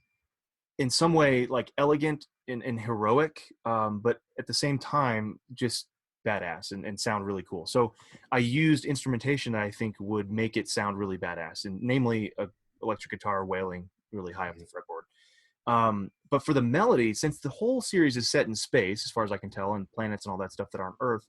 in some way like elegant and heroic, but at the same time just badass and sound really cool. So I used instrumentation that I think would make it sound really badass, and namely a electric guitar wailing really high up the fretboard. But for the melody, since the whole series is set in space, as far as I can tell, and planets and all that stuff that aren't Earth,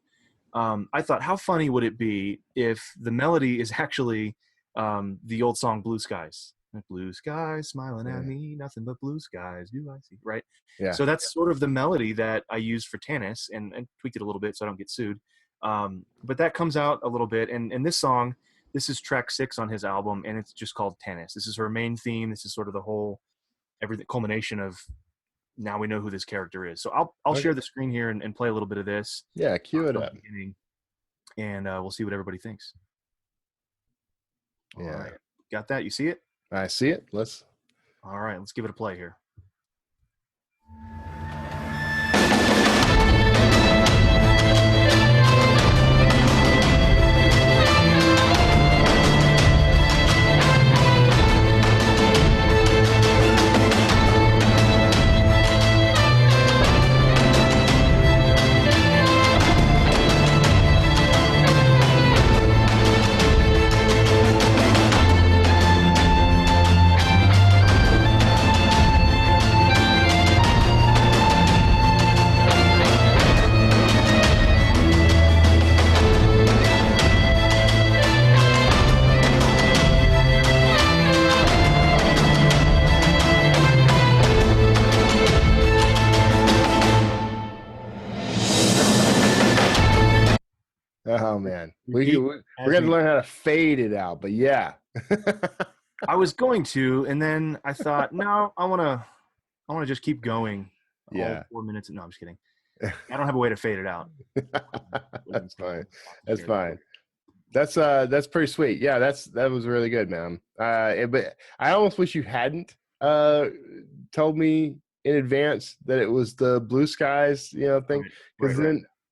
I thought, how funny would it be if the melody is actually the old song Blue Skies? Blue skies smiling at me, nothing but blue skies do I see, right?
Yeah.
So that's sort of the melody that I used for Tanis and tweaked it a little bit so I don't get sued. But that comes out a little bit. And this song, this is track 6 on his album, and it's just called Tanis. This is her main theme. This is sort of the whole culmination of now we know who this character is. So I'll share the screen here and play a little bit of this.
Yeah, cue it up.
And we'll see what everybody thinks.
Yeah.
All right. Got that? You see it?
I see it.
All right, let's give it a play here.
Oh man, we're gonna learn how to fade it out, but yeah.
I was going to, and then I thought, no, I want to just keep going.
Yeah.
4 minutes. No, I'm just kidding. I don't have a way to fade it out.
That's fine. That's fine. That's pretty sweet. Yeah, that was really good, man. But I almost wish you hadn't told me in advance that it was the Blue Skies, thing,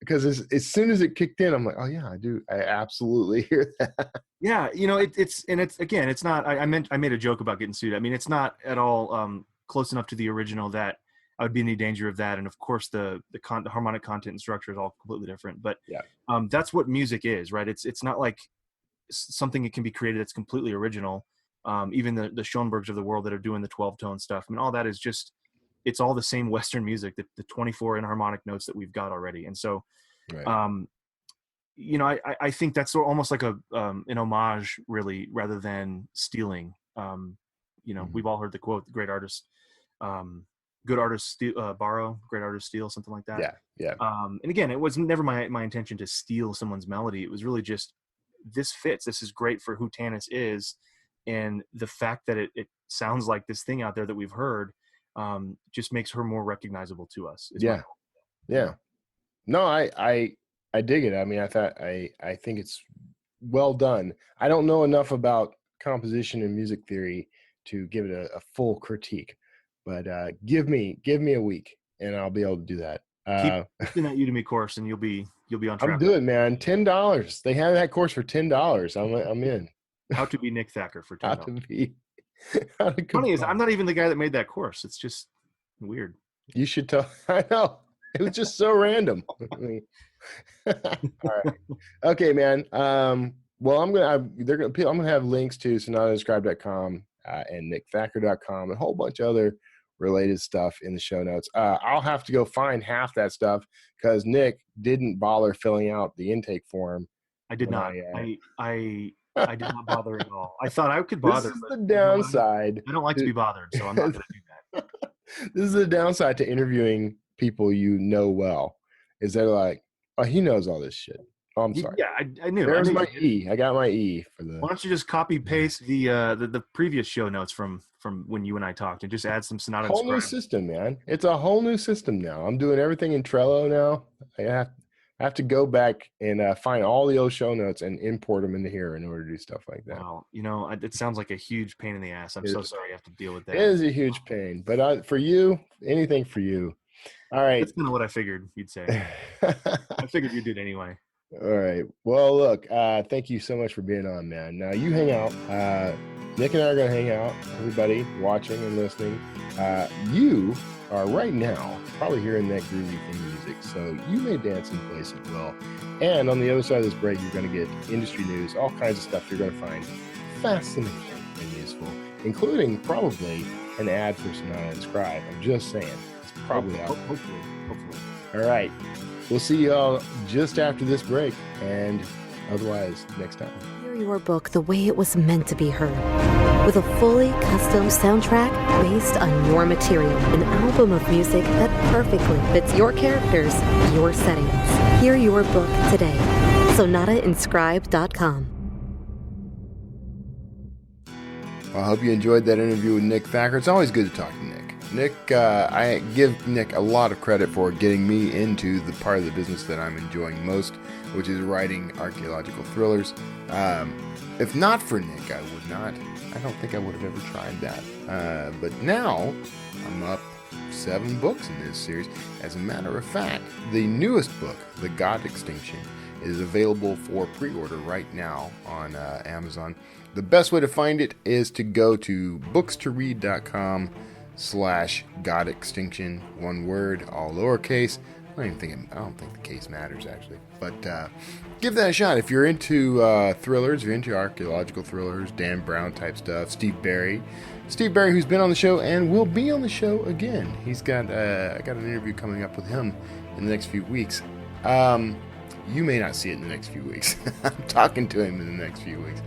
because as soon as it kicked in, I'm like, oh yeah, I absolutely hear that.
Yeah, it's not. I made a joke about getting sued. I mean, it's not at all close enough to the original that I would be in any danger of that. And of course, the harmonic content and structure is all completely different. But
yeah,
that's what music is, right? It's not like something that can be created that's completely original. Even the Schoenbergs of the world that are doing the 12-tone stuff. I mean, all that is just. It's all the same Western music, the 24 enharmonic notes that we've got already. And so, right. I think that's almost like an homage, really, rather than stealing. We've all heard the quote, "Great artists, good artists borrow, great artists steal," something like that.
Yeah.
And again, it was never my intention to steal someone's melody. It was really just, this fits. This is great for who Tanis is. And the fact that it sounds like this thing out there that we've heard, just makes her more recognizable to us.
Yeah. No, I dig it. I mean, I think it's well done. I don't know enough about composition and music theory to give it a full critique, but give me a week and I'll be able to do that.
Keep in that Udemy course and you'll be on track.
I'm doing, man. $10. They have that course for $10. I'm in.
How to be Nick Thacker for $10.
How to be.
Funny is, I'm not even the guy that made that course. It's just weird.
You should tell. I know. It was just so random. All right. Okay, man. Well, I'm gonna have links to sonatadescribe.com and nickthacker.com and a whole bunch of other related stuff in the show notes. I'll have to go find half that stuff because Nick didn't bother filling out the intake form.
I did not. I did not bother at all. I thought I could
This
bother.
is
but
the downside.
I don't like to be bothered, so I'm not going to do that.
This is the downside to interviewing people you know well. Is they're like, oh, he knows all this shit. Oh, I'm sorry.
Yeah, I knew.
There's my E. I got my E for the.
Why don't you just copy paste the previous show notes from when you and I talked and just add some Sonata?
Whole new system, man. It's a whole new system now. I'm doing everything in Trello now. I have to go back and find all the old show notes and import them into here in order to do stuff like that.
Wow, it sounds like a huge pain in the ass. I'm so sorry you have to deal with that.
It is a huge pain, but for you, anything for you. All right.
That's kind of what I figured you'd say. I figured you'd do it anyway.
All right. Well, look, thank you so much for being on, man. Now you hang out. Nick and I are going to hang out. Everybody watching and listening. You are right now probably hearing that groovy theme music, so you may dance in place as well. And on the other side of this break, you're going to get industry news, all kinds of stuff you're going to find fascinating and useful, including probably an ad for Sonata Inscribe. I'm just saying. It's probably out.
Hopefully.
All right. We'll see y'all just after this break, and otherwise next time.
Hear your book the way it was meant to be heard. With a fully custom soundtrack based on your material. An album of music that perfectly fits your characters, your settings. Hear your book today. SonataInscribe.com.
Well, I hope you enjoyed that interview with Nick Thacker. It's always good to talk to Nick. Nick, I give Nick a lot of credit for getting me into the part of the business that I'm enjoying most, which is writing archaeological thrillers. If not for Nick, I don't think I would have ever tried that. But now, I'm up 7 books in this series. As a matter of fact, the newest book, The God Extinction, is available for pre-order right now on Amazon. The best way to find it is to go to bookstoread.com/God Extinction, one word, all lowercase. I don't think the case matters actually, but give that a shot if you're into thrillers, if you're into archaeological thrillers, Dan Brown type stuff. Steve Barry, who's been on the show and will be on the show again. He's got I got an interview coming up with him in the next few weeks. You may not see it in the next few weeks. I'm talking to him in the next few weeks,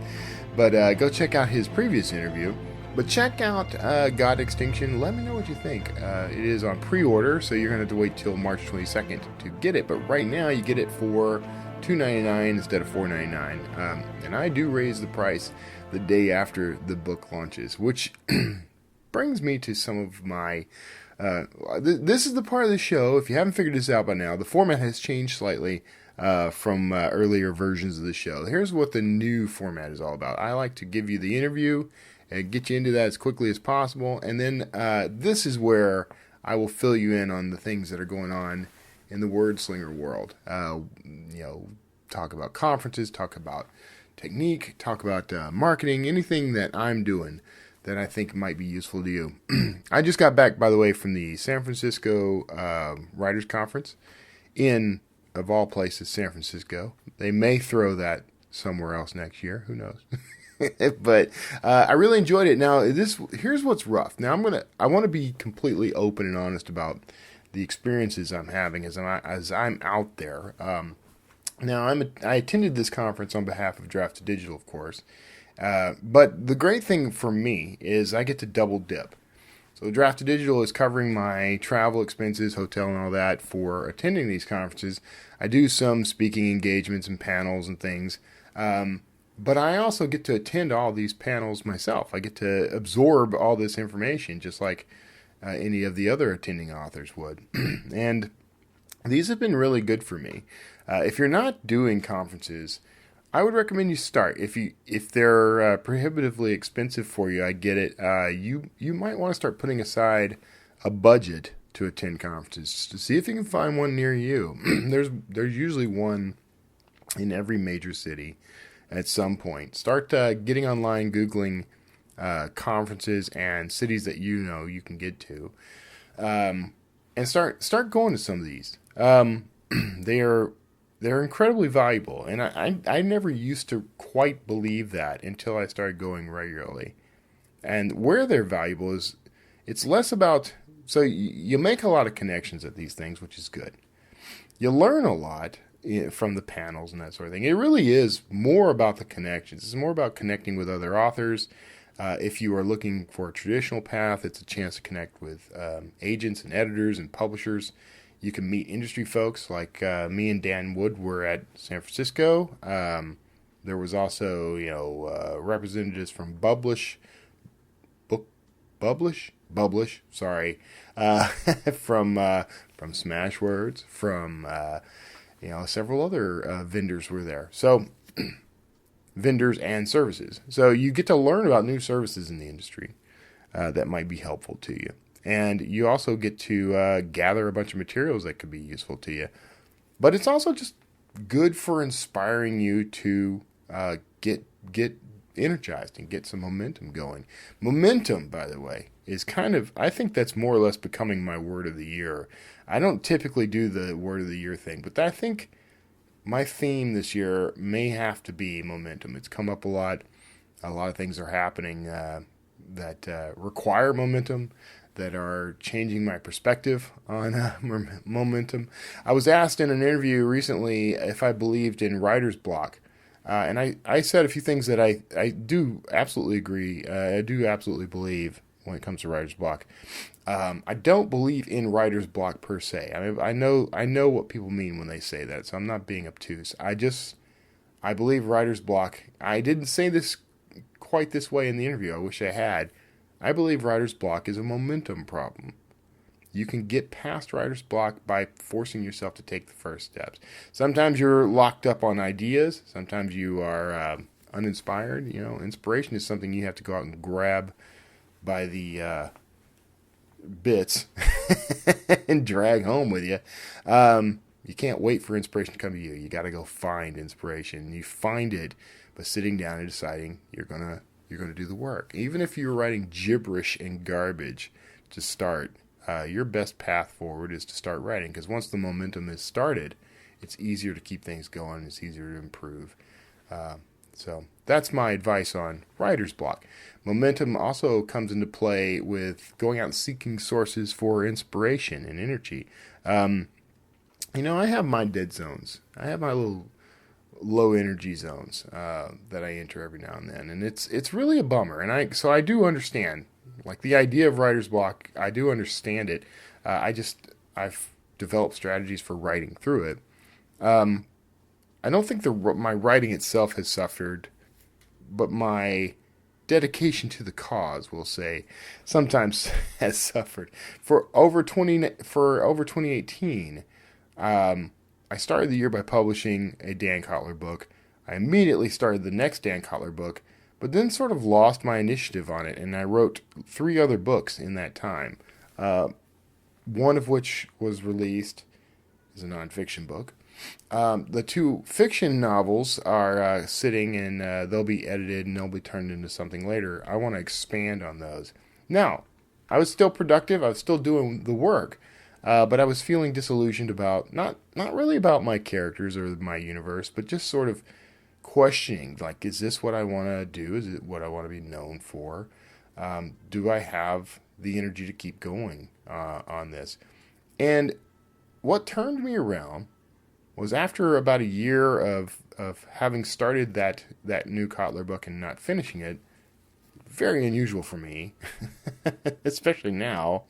but go check out his previous interview. But check out God Extinction. Let me know what you think. It is on pre-order, so you're going to have to wait till March 22nd to get it. But right now, you get it for $2.99 instead of $4.99. And I do raise the price the day after the book launches, which brings me to some of my... this is the part of the show, if you haven't figured this out by now, the format has changed slightly from earlier versions of the show. Here's what the new format is all about. I like to give you the interview and get you into that as quickly as possible. And then this is where I will fill you in on the things that are going on in the Wordslinger world. Talk about conferences, talk about technique, talk about marketing, anything that I'm doing that I think might be useful to you. I just got back, by the way, from the San Francisco Writers Conference in, of all places, San Francisco. They may throw that somewhere else next year. Who knows? But I really enjoyed it. Now, here's what's rough. Now, I want to be completely open and honest about the experiences I'm having as I'm out there. Now, I attended this conference on behalf of Draft Digital, of course. But the great thing for me is I get to double dip. So Draft Digital is covering my travel expenses, hotel and all that for attending these conferences. I do some speaking engagements and panels and things. But I also get to attend all these panels myself. I get to absorb all this information just like any of the other attending authors would. And these have been really good for me. If you're not doing conferences, I would recommend you start. If they're prohibitively expensive for you, I get it. You might want to start putting aside a budget to attend conferences to see if you can find one near you. There's usually one in every major city at some point. Start getting online, Googling conferences and cities that you know you can get to. and start going to some of these. They're incredibly valuable, and I never used to quite believe that until I started going regularly. And where they're valuable is, it's less about, so you make a lot of connections at these things, which is good. You learn a lot from the panels and that sort of thing. It really is more about the connections. It's more about connecting with other authors. If you are looking for a traditional path, it's a chance to connect with agents and editors and publishers. You can meet industry folks like me and Dan Wood were at San Francisco. There was also, representatives from Publish, sorry, from Smashwords, from several other vendors were there. So vendors and services. So you get to learn about new services in the industry that might be helpful to you. And you also get to gather a bunch of materials that could be useful to you. But it's also just good for inspiring you to get energized and get some momentum going. Momentum, by the way, is I think that's more or less becoming my word of the year. I don't typically do the word of the year thing, but I think my theme this year may have to be momentum. It's come up a lot. A lot of things are happening that require momentum, that are changing my perspective on momentum. I was asked in an interview recently if I believed in writer's block. And I said a few things that I do absolutely agree. I do absolutely believe when it comes to writer's block. I don't believe in writer's block per se. I mean, I know what people mean when they say that, so I'm not being obtuse. I believe writer's block. I didn't say this quite this way in the interview. I wish I had. I believe writer's block is a momentum problem. You can get past writer's block by forcing yourself to take the first steps. Sometimes you're locked up on ideas. Sometimes you are uninspired. Inspiration is something you have to go out and grab by the bits and drag home with you. You can't wait for inspiration to come to you. You got to go find inspiration. You find it by sitting down and deciding you're gonna do the work. Even if you're writing gibberish and garbage to start, your best path forward is to start writing, because once the momentum is started, it's easier to keep things going. It's easier to improve. So that's my advice on writer's block. Momentum also comes into play with going out and seeking sources for inspiration and energy. I have my dead zones. I have my little low energy zones that I enter every now and then, and it's really a bummer. And I do understand, like, the idea of writer's block. I do understand it. I've developed strategies for writing through it. I don't think my writing itself has suffered, but my dedication to the cause, we'll say, sometimes has suffered. For over 2018, I started the year by publishing a Dan Kotler book. I immediately started the next Dan Kotler book, but then sort of lost my initiative on it, and I wrote 3 other books in that time. One of which was released as a nonfiction book. The 2 fiction novels are sitting, and they'll be edited and they'll be turned into something later. I want to expand on those. Now, I was still productive. I was still doing the work. But I was feeling disillusioned about, not really about my characters or my universe, but just sort of questioning, like, is this what I want to do? Is it what I want to be known for? Do I have the energy to keep going on this? And what turned me around was, after about a year of having started that new Kotler book and not finishing it, very unusual for me, especially now.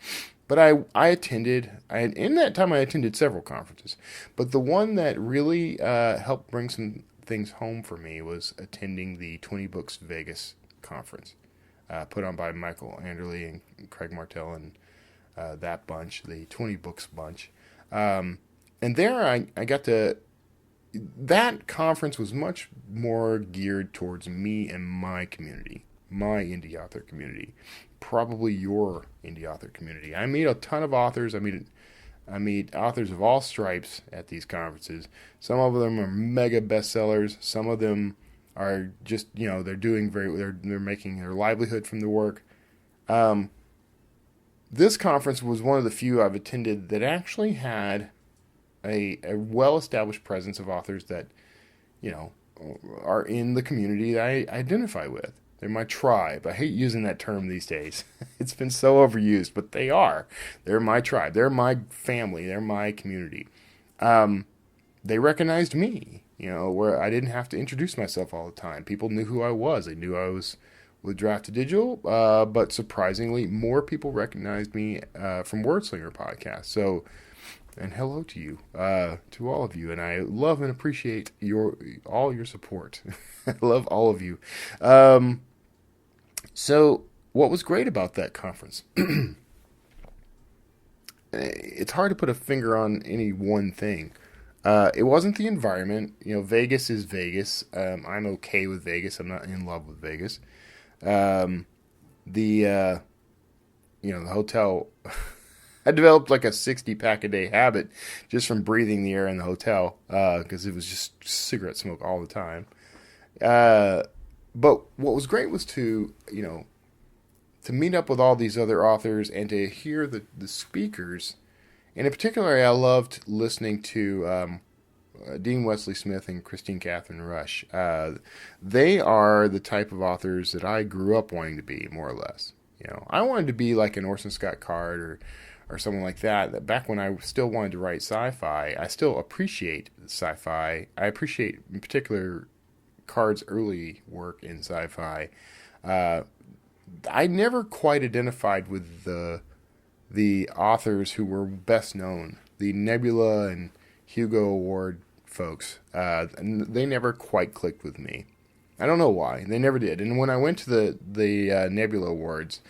But in that time I attended several conferences. But the one that really helped bring some things home for me was attending the 20 Books Vegas conference, put on by Michael Anderle and Craig Martell and that bunch, the 20 Books bunch. And there I got to... That conference was much more geared towards me and my community, my indie author community, probably your indie author community. I meet a ton of authors. I meet authors of all stripes at these conferences. Some of them are mega bestsellers. Some of them are just, they're doing they're making their livelihood from the work. this conference was one of the few I've attended that actually had a well-established presence of authors that, are in the community that I identify with. They're my tribe. I hate using that term these days. It's been so overused, but they are. They're my tribe. They're my family. They're my community. They recognized me, where I didn't have to introduce myself all the time. People knew who I was. They knew I was with Draft to Digital, but surprisingly, more people recognized me from Wordslinger podcast. So, and hello to you, to all of you, and I love and appreciate all your support. I love all of you. So, what was great about that conference? It's hard to put a finger on any one thing. It wasn't the environment. Vegas is Vegas. I'm okay with Vegas. I'm not in love with Vegas. The hotel, I developed like a 60-pack a day habit just from breathing the air in the hotel, because it was just cigarette smoke all the time. But what was great was to meet up with all these other authors and to hear the speakers. And in particular, I loved listening to Dean Wesley Smith and Christine Catherine Rush. They are the type of authors that I grew up wanting to be, more or less. I wanted to be like an Orson Scott Card or someone like that. Back when I still wanted to write sci-fi, I still appreciate sci-fi. I appreciate, in particular, Card's early work in sci-fi. I never quite identified with the authors who were best known, the Nebula and Hugo Award folks. And they never quite clicked with me. I don't know why. They never did. And when I went to the Nebula Awards,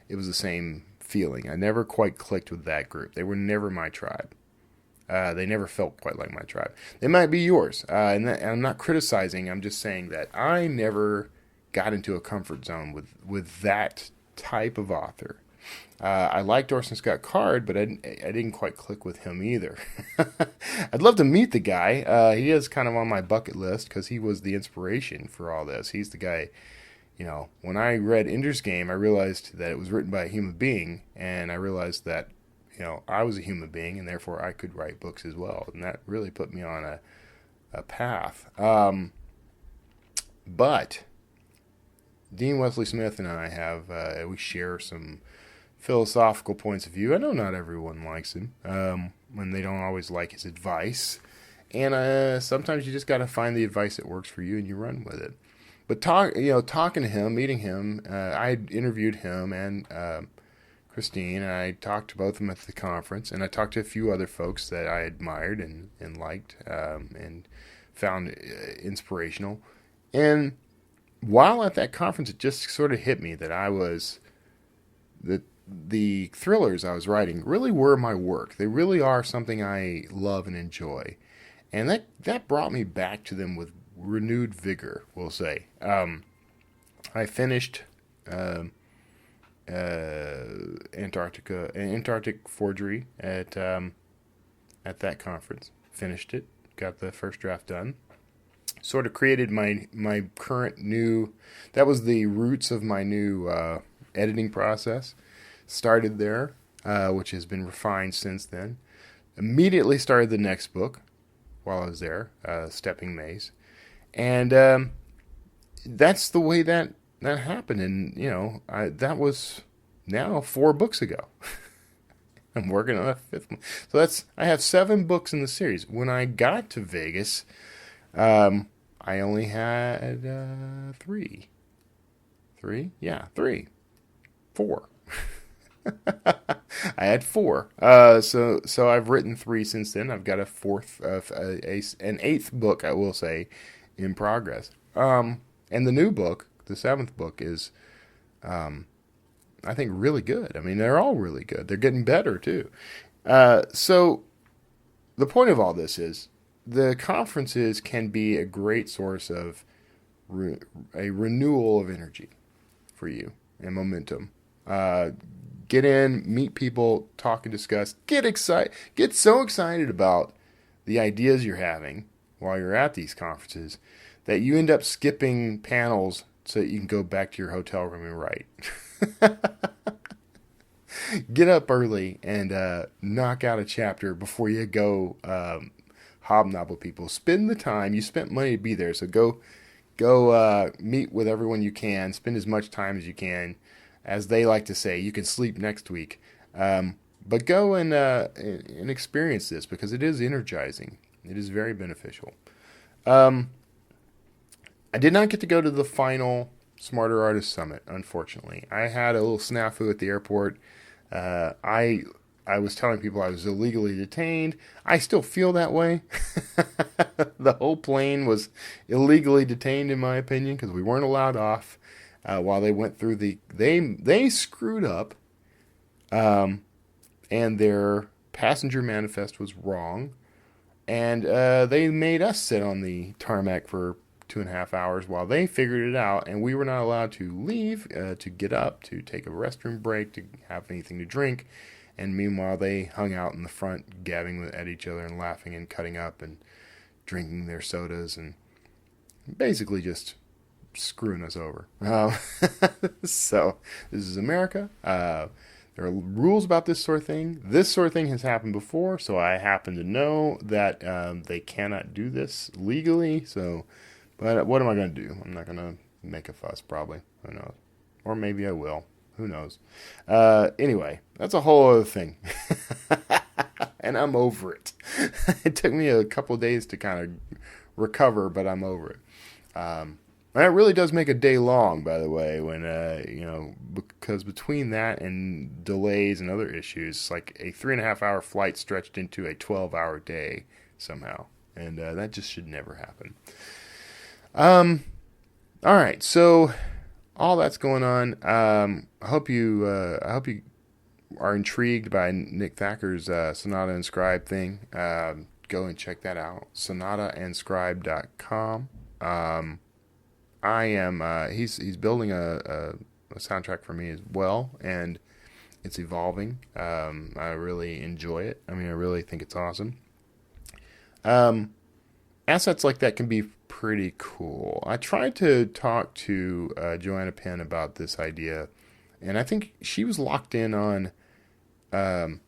it was the same feeling. I never quite clicked with that group. They were never my tribe. They never felt quite like my tribe. They might be yours. And I'm not criticizing. I'm just saying that I never got into a comfort zone with that type of author. I liked Orson Scott Card, but I didn't quite click with him either. I'd love to meet the guy. He is kind of on my bucket list because he was the inspiration for all this. He's the guy, when I read Ender's Game, I realized that it was written by a human being, and I realized that, I was a human being, and therefore I could write books as well. And that really put me on a path. But Dean Wesley Smith and I we share some philosophical points of view. I know not everyone likes him, when they don't always like his advice. And sometimes you just got to find the advice that works for you and you run with it. But talking to him, meeting him, I interviewed him and Christine, and I talked to both of them at the conference, and I talked to a few other folks that I admired and liked and found inspirational. And while at that conference, it just sort of hit me that the thrillers I was writing really were my work. They really are something I love and enjoy. And that brought me back to them with renewed vigor, we'll say. I finished Antarctic Forgery at that conference. Finished it, got the first draft done. Sort of created my current new, that was the roots of my new editing process. Started there, which has been refined since then. Immediately started the next book while I was there, Stepping Maze. And that's the way that happened. And, that was now 4 books ago. I'm working on a 5th one. So I have 7 books in the series. When I got to Vegas, I only had 3. 3? Yeah, 3. 4. I had 4. So I've written 3 since then. I've got a 4th, an 8th book, I will say, in progress. And the new book, the 7th book, is, I think, really good. I mean, they're all really good. They're getting better, too. So the point of all this is the conferences can be a great source of a renewal of energy for you and momentum. Get in, meet people, talk and discuss. Get so excited about the ideas you're having while you're at these conferences that you end up skipping panels so that you can go back to your hotel room and write. Get up early and knock out a chapter before you go hobnob with people. Spend the time. You spent money to be there, so go meet with everyone you can. Spend as much time as you can. As they like to say, you can sleep next week. But go and experience this because it is energizing. It is very beneficial. I did not get to go to the final Smarter Artist Summit, unfortunately. I had a little snafu at the airport. I was telling people I was illegally detained. I still feel that way. The whole plane was illegally detained, in my opinion, because we weren't allowed off while they went through They screwed up, and their passenger manifest was wrong, and they made us sit on the tarmac for 2.5 hours while they figured it out, and we were not allowed to leave, to get up, to take a restroom break, to have anything to drink. And meanwhile, they hung out in the front, gabbing at each other and laughing and cutting up and drinking their sodas and basically just screwing us over. So this is America. There are rules about this sort of thing. This sort of thing has happened before, so I happen to know that they cannot do this legally. But what am I going to do? I'm not going to make a fuss, probably. Who knows? Or maybe I will. Who knows? Anyway, that's a whole other thing. And I'm over it. It took me a couple of days to kind of recover, but I'm over it. And it really does make a day long, by the way, when, because between that and delays and other issues, it's like a 3.5-hour flight stretched into a 12-hour day somehow. And that just should never happen. All right, so all that's going on. I hope you are intrigued by Nick Thacker's Sonata Inscribed thing. Go and check that out. sonatainscribed.com. He's building a soundtrack for me as well, and it's evolving. I really enjoy it. I mean, I really think it's awesome. Assets like that can be pretty cool. I tried to talk to Joanna Penn about this idea, and I think she was locked in on. I'm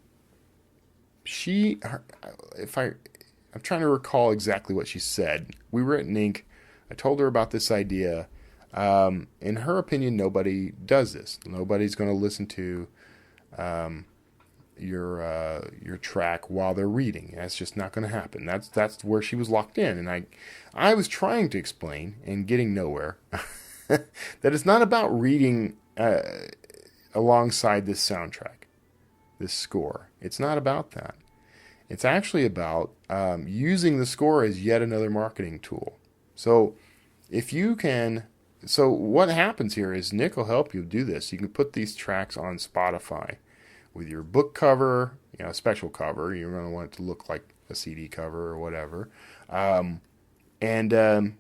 trying to recall exactly what she said. We were at Nink. I told her about this idea. In her opinion, nobody does this. Nobody's going to listen to your track while they're reading. That's just not going to happen. That's where she was locked in, and I was trying to explain and getting nowhere that it's not about reading alongside this soundtrack, this score. It's not about that. It's actually about using the score as yet another marketing tool. So what happens here is Nick will help you do this. You can put these tracks on Spotify with your book cover, a special cover. You're going to want it to look like a CD cover or whatever. And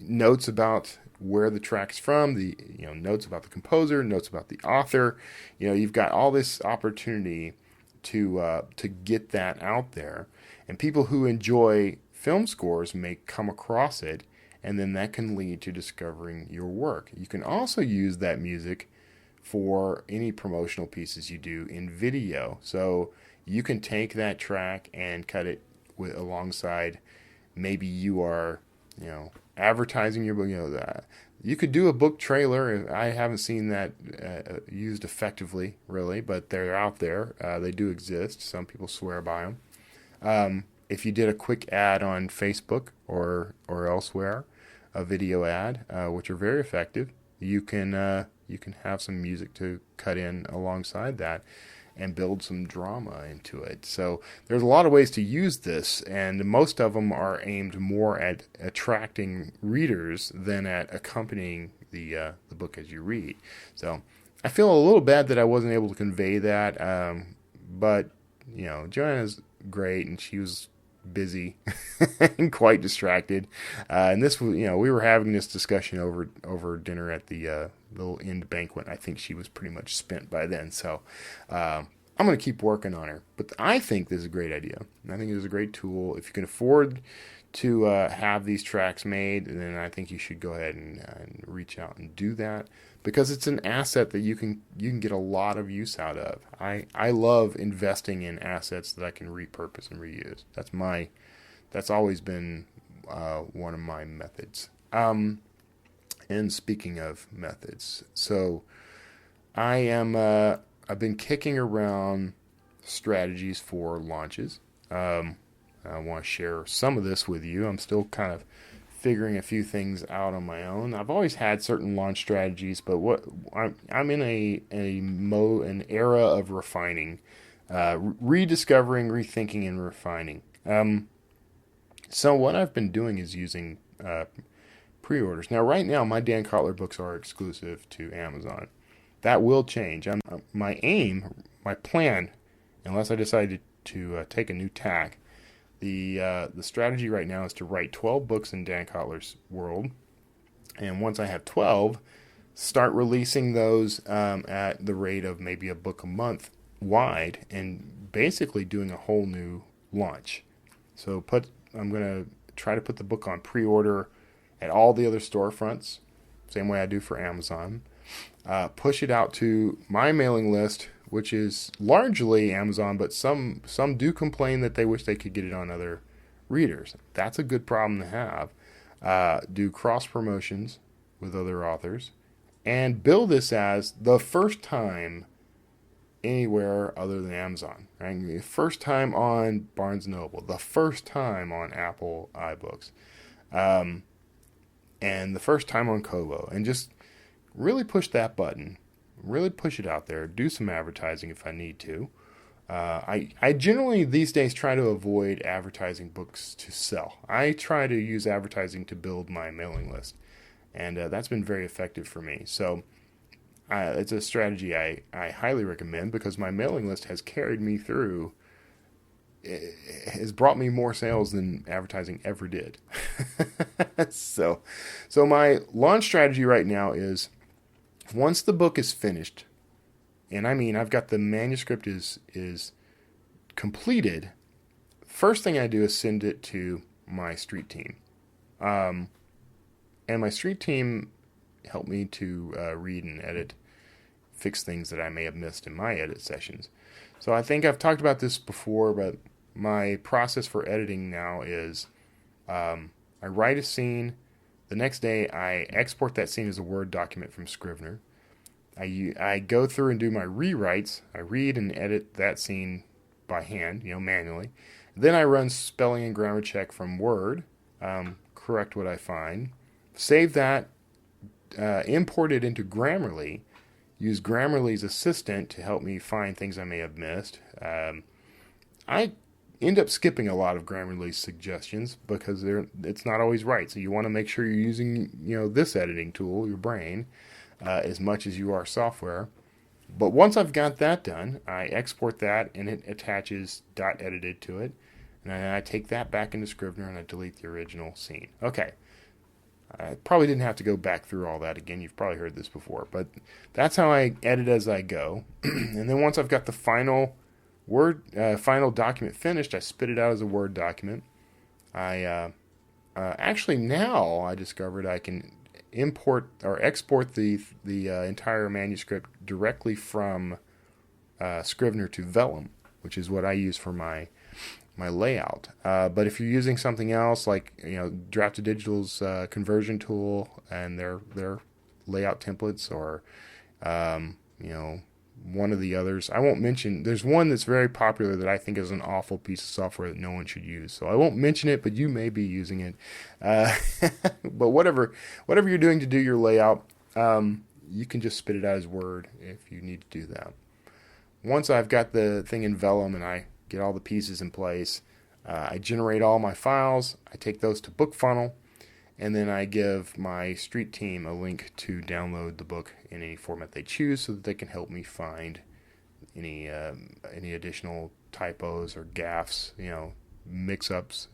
notes about where the track's from, notes about the composer, notes about the author. You've got all this opportunity to get that out there. And people who enjoy film scores may come across it, and then that can lead to discovering your work. You can also use that music for any promotional pieces you do in video. So you can take that track and cut it alongside. Maybe you are, advertising your book. You could do a book trailer. I haven't seen that used effectively, really, but they're out there. They do exist. Some people swear by them. If you did a quick ad on Facebook or elsewhere, a video ad, which are very effective, you can have some music to cut in alongside that and build some drama into it. So there's a lot of ways to use this, and most of them are aimed more at attracting readers than at accompanying the book as you read. So I feel a little bad that I wasn't able to convey that, but Joanna's great, and she was busy and quite distracted. And this was, we were having this discussion over dinner at the little end banquet. I think she was pretty much spent by then. So I'm going to keep working on her. But I think this is a great idea. I think it is a great tool. If you can afford to have these tracks made, then I think you should go ahead and reach out and do that. because it's an asset that you can get a lot of use out of. I love investing in assets that I can repurpose and reuse. That's always been one of my methods. And speaking of methods, so I've been kicking around strategies for launches. I want to share some of this with you. I'm still kind of figuring a few things out on my own. I've always had certain launch strategies, but I'm in an era of refining, rediscovering, rethinking, and refining. So what I've been doing is using pre-orders. Now, right now, my Dan Kotler books are exclusive to Amazon. That will change. My plan, unless I decided to take a new tack, the strategy right now is to write 12 books in Dan Kotler's world, and once I have 12, start releasing those at the rate of maybe a book a month wide, and basically doing a whole new launch. So I'm going to try to put the book on pre-order at all the other storefronts, same way I do for Amazon. Push it out to my mailing list, which is largely Amazon, but some do complain that they wish they could get it on other readers. That's a good problem to have. Do cross promotions with other authors, and bill this as the first time anywhere other than Amazon. Right? The first time on Barnes & Noble, the first time on Apple iBooks, and the first time on Kobo, and just really push that button. Really push it out there. Do some advertising if I need to. I generally these days try to avoid advertising books to sell. I try to use advertising to build my mailing list, and that's been very effective for me. So it's a strategy I highly recommend, because my mailing list has carried me through. It has brought me more sales than advertising ever did. So my launch strategy right now is, once the book is finished, and I mean I've got the manuscript is completed, first thing I do is send it to my street team. And my street team helped me to read and edit, fix things that I may have missed in my edit sessions. So I think I've talked about this before, but my process for editing now is I write a scene. The next day, I export that scene as a Word document from Scrivener. I go through and do my rewrites. I read and edit that scene by hand, manually. Then I run spelling and grammar check from Word, correct what I find, save that, import it into Grammarly, use Grammarly's assistant to help me find things I may have missed. I end up skipping a lot of Grammarly's suggestions because it's not always right. So you want to make sure you're using this editing tool, your brain, as much as you are software. But once I've got that done, I export that and it attaches .edited to it. And I take that back into Scrivener and I delete the original scene. Okay. I probably didn't have to go back through all that again. You've probably heard this before. But that's how I edit as I go. And then once I've got the final final document finished, I spit it out as a Word document. Actually now I discovered I can import or export the entire manuscript directly from Scrivener to Vellum, which is what I use for my layout. But if you're using something else like Draft to Digital's conversion tool and their layout templates, or one of the others, I won't mention. There's one that's very popular that I think is an awful piece of software that no one should use. So I won't mention it, but you may be using it. But whatever you're doing to do your layout, you can just spit it out as Word if you need to do that. Once I've got the thing in Vellum and I get all the pieces in place, I generate all my files. I take those to BookFunnel, and then I give my street team a link to download the book in any format they choose, so that they can help me find any additional typos or gaffes, mix-ups.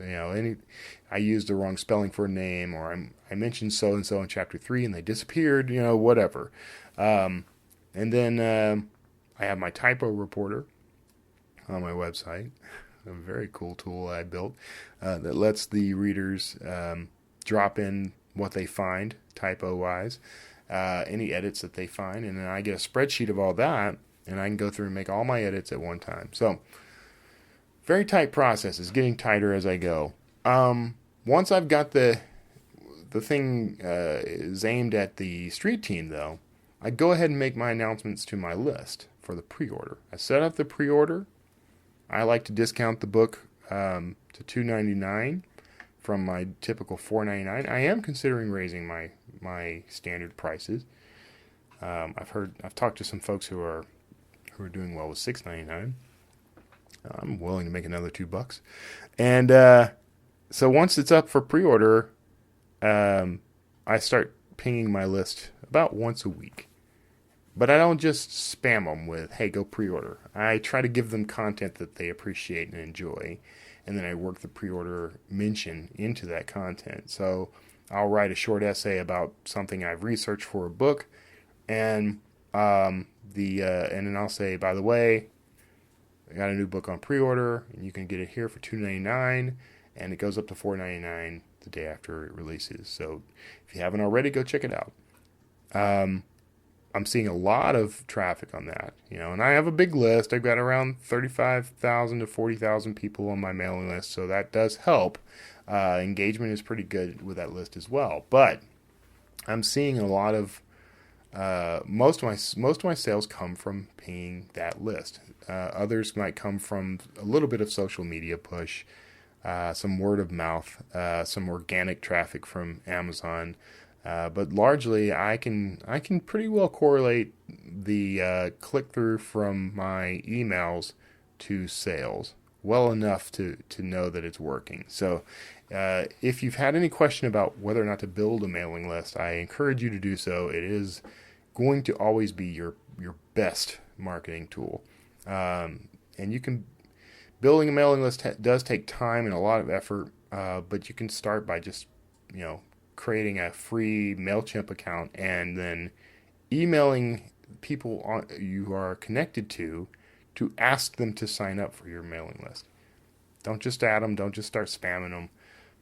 I used the wrong spelling for a name, or I mentioned so and so in chapter 3 and they disappeared. Whatever. And then I have my typo reporter on my website, a very cool tool I built that lets the readers drop in what they find typo-wise. any edits that they find, and then I get a spreadsheet of all that, and I can go through and make all my edits at one time. So, very tight process. It's getting tighter as I go. Once I've got the thing is aimed at the street team, though, I go ahead and make my announcements to my list for the pre-order. I set up the pre-order. I like to discount the book to $2.99 from my typical $4.99. I am considering raising my standard prices. I've talked to some folks who are doing well with $6.99. I'm willing to make another $2. And so once it's up for pre-order, I start pinging my list about once a week. But I don't just spam them with, hey, go pre-order. I try to give them content that they appreciate and enjoy, and then I work the pre-order mention into that content. So I'll write a short essay about something I've researched for a book, and and then I'll say, by the way, I got a new book on pre-order, and you can get it here for $2.99, and it goes up to $4.99 the day after it releases. So if you haven't already, go check it out. I'm seeing a lot of traffic on that, and I have a big list. I've got around 35,000 to 40,000 people on my mailing list, so that does help. Engagement is pretty good with that list as well. But I'm seeing a lot of most of my sales come from pinging that list. Others might come from a little bit of social media push, some word of mouth, some organic traffic from Amazon. But largely, I can pretty well correlate the click-through from my emails to sales well enough to know that it's working. So if you've had any question about whether or not to build a mailing list, I encourage you to do so. It is going to always be your best marketing tool. And you can building a mailing list does take time and a lot of effort, but you can start by just creating a free MailChimp account and then emailing people you are connected to ask them to sign up for your mailing list. Don't just add them. Don't just start spamming them.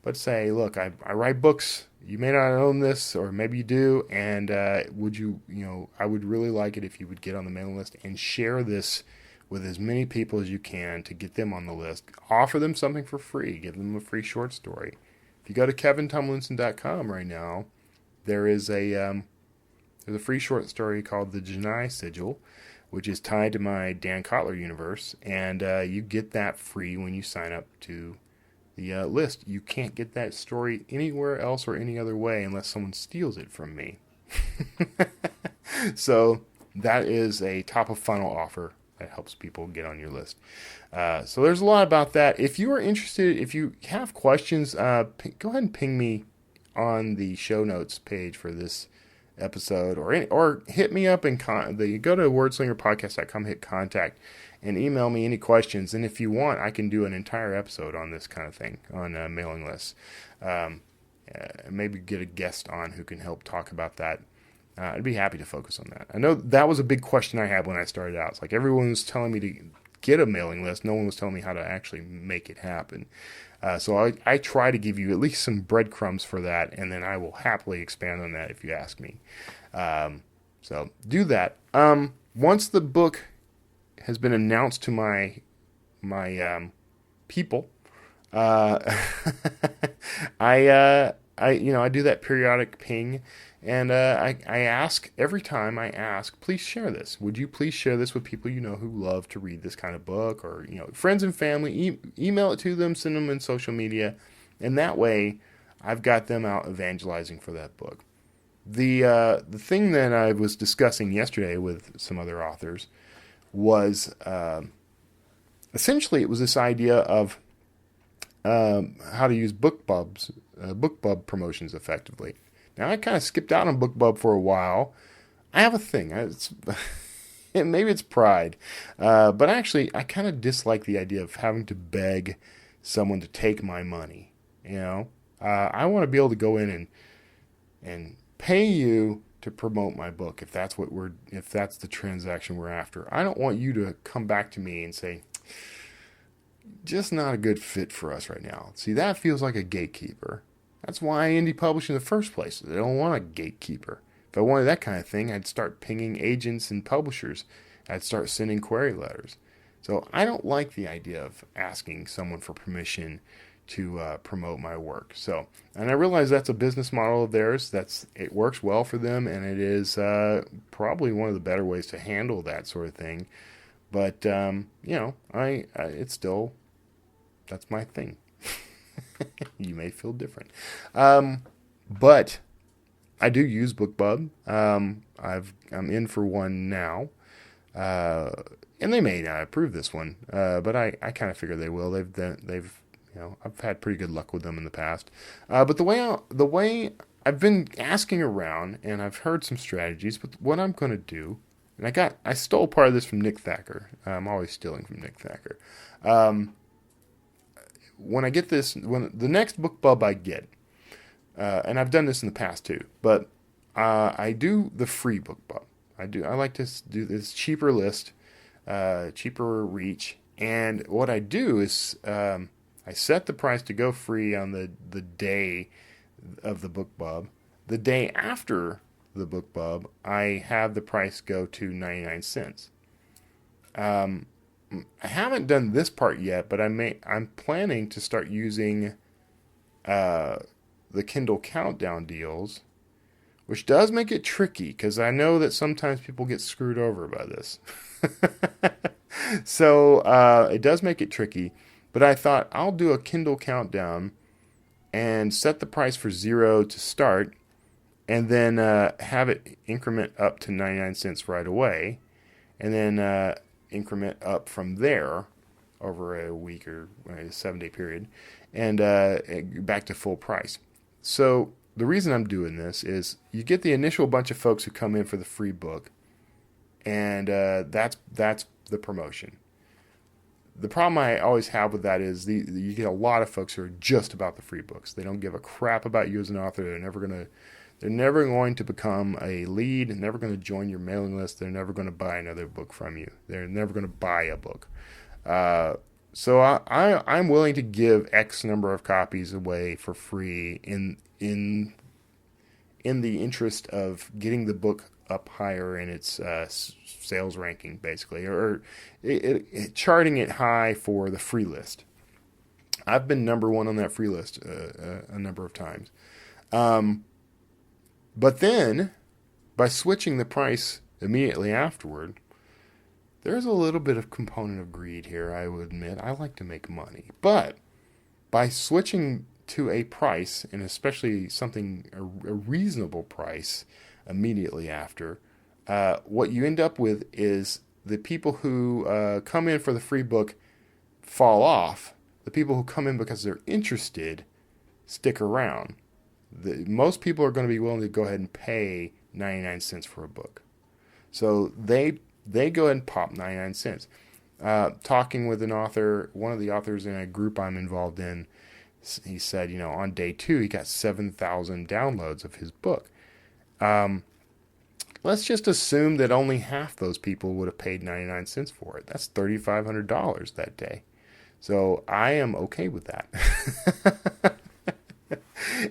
But say, look, I write books. You may not own this, or maybe you do, and I would really like it if you would get on the mailing list and share this with as many people as you can to get them on the list. Offer them something for free. Give them a free short story. If you go to kevintumlinson.com right now, there's a free short story called The Janai Sigil, which is tied to my Dan Kotler universe, and you get that free when you sign up to the list. You can't get that story anywhere else or any other way unless someone steals it from me. So that is a top of funnel offer that helps people get on your list. So there's a lot about that. If you are interested, if you have questions, go ahead and ping me on the show notes page for this episode, or hit me up and go to wordslingerpodcast.com, hit contact, and email me any questions. And if you want, I can do an entire episode on this kind of thing, on mailing lists. Maybe get a guest on who can help talk about that. I'd be happy to focus on that. I know that was a big question I had when I started out. It's like everyone was telling me to get a mailing list. No one was telling me how to actually make it happen. So I try to give you at least some breadcrumbs for that, and then I will happily expand on that if you ask me. So do that. Once the book has been announced to my people, I do that periodic ping. And I ask, every time I ask, please share this. Would you please share this with people you know who love to read this kind of book, or friends and family? Email it to them, send them in social media, and that way I've got them out evangelizing for that book. The thing that I was discussing yesterday with some other authors was essentially it was this idea of how to use BookBub promotions effectively. Now, I kind of skipped out on BookBub for a while. I have a thing. Maybe it's pride. But actually, I kind of dislike the idea of having to beg someone to take my money. I want to be able to go in and pay you to promote my book if that's the transaction we're after. I don't want you to come back to me and say, just not a good fit for us right now. See, that feels like a gatekeeper. That's why I indie publish in the first place. They don't want a gatekeeper. If I wanted that kind of thing, I'd start pinging agents and publishers. I'd start sending query letters. So I don't like the idea of asking someone for permission to promote my work. And I realize that's a business model of theirs. It works well for them, and it is probably one of the better ways to handle that sort of thing. But it's still, that's my thing. You may feel different, but I do use BookBub. I'm in for one now, and they may not approve this one, but I kind of figure they will. They've I've had pretty good luck with them in the past. But the way I've been asking around, and I've heard some strategies. But what I'm going to do, and I stole part of this from Nick Thacker. I'm always stealing from Nick Thacker. When I get this, when the next BookBub I get, and I've done this in the past too, but I do the free BookBub. I like to do this cheaper list, cheaper reach, and what I do is I set the price to go free on the day of the BookBub. The day after the BookBub, I have the price go to 99 cents. I haven't done this part yet, but I'm planning to start using the Kindle Countdown deals, which does make it tricky because I know that sometimes people get screwed over by this. So it does make it tricky, but I thought I'll do a Kindle Countdown and set the price for 0 to start, and then have it increment up to 99 cents right away, and then increment up from there over a week or a 7-day period, and back to full price. So the reason I'm doing this is you get the initial bunch of folks who come in for the free book, and that's the promotion. The problem I always have with that is you get a lot of folks who are just about the free books. They don't give a crap about you as an author. They're never going to become a lead, and never going to join your mailing list. They're never going to buy another book from you. They're never going to buy a book. So I'm willing to give X number of copies away for free in the interest of getting the book up higher in its sales ranking, basically, or charting it high for the free list. I've been number one on that free list a number of times. But then, by switching the price immediately afterward, there's a little bit of component of greed here, I will admit. I like to make money. But by switching to a price, and especially a reasonable price immediately after, what you end up with is the people who come in for the free book fall off. The people who come in because they're interested stick around. Most people are going to be willing to go ahead and pay 99 cents for a book. So they go ahead and pop 99 cents. Talking with an author, one of the authors in a group I'm involved in, he said, on day 2, he got 7,000 downloads of his book. Let's just assume that only half those people would have paid 99 cents for it. That's $3,500 that day. So I am okay with that.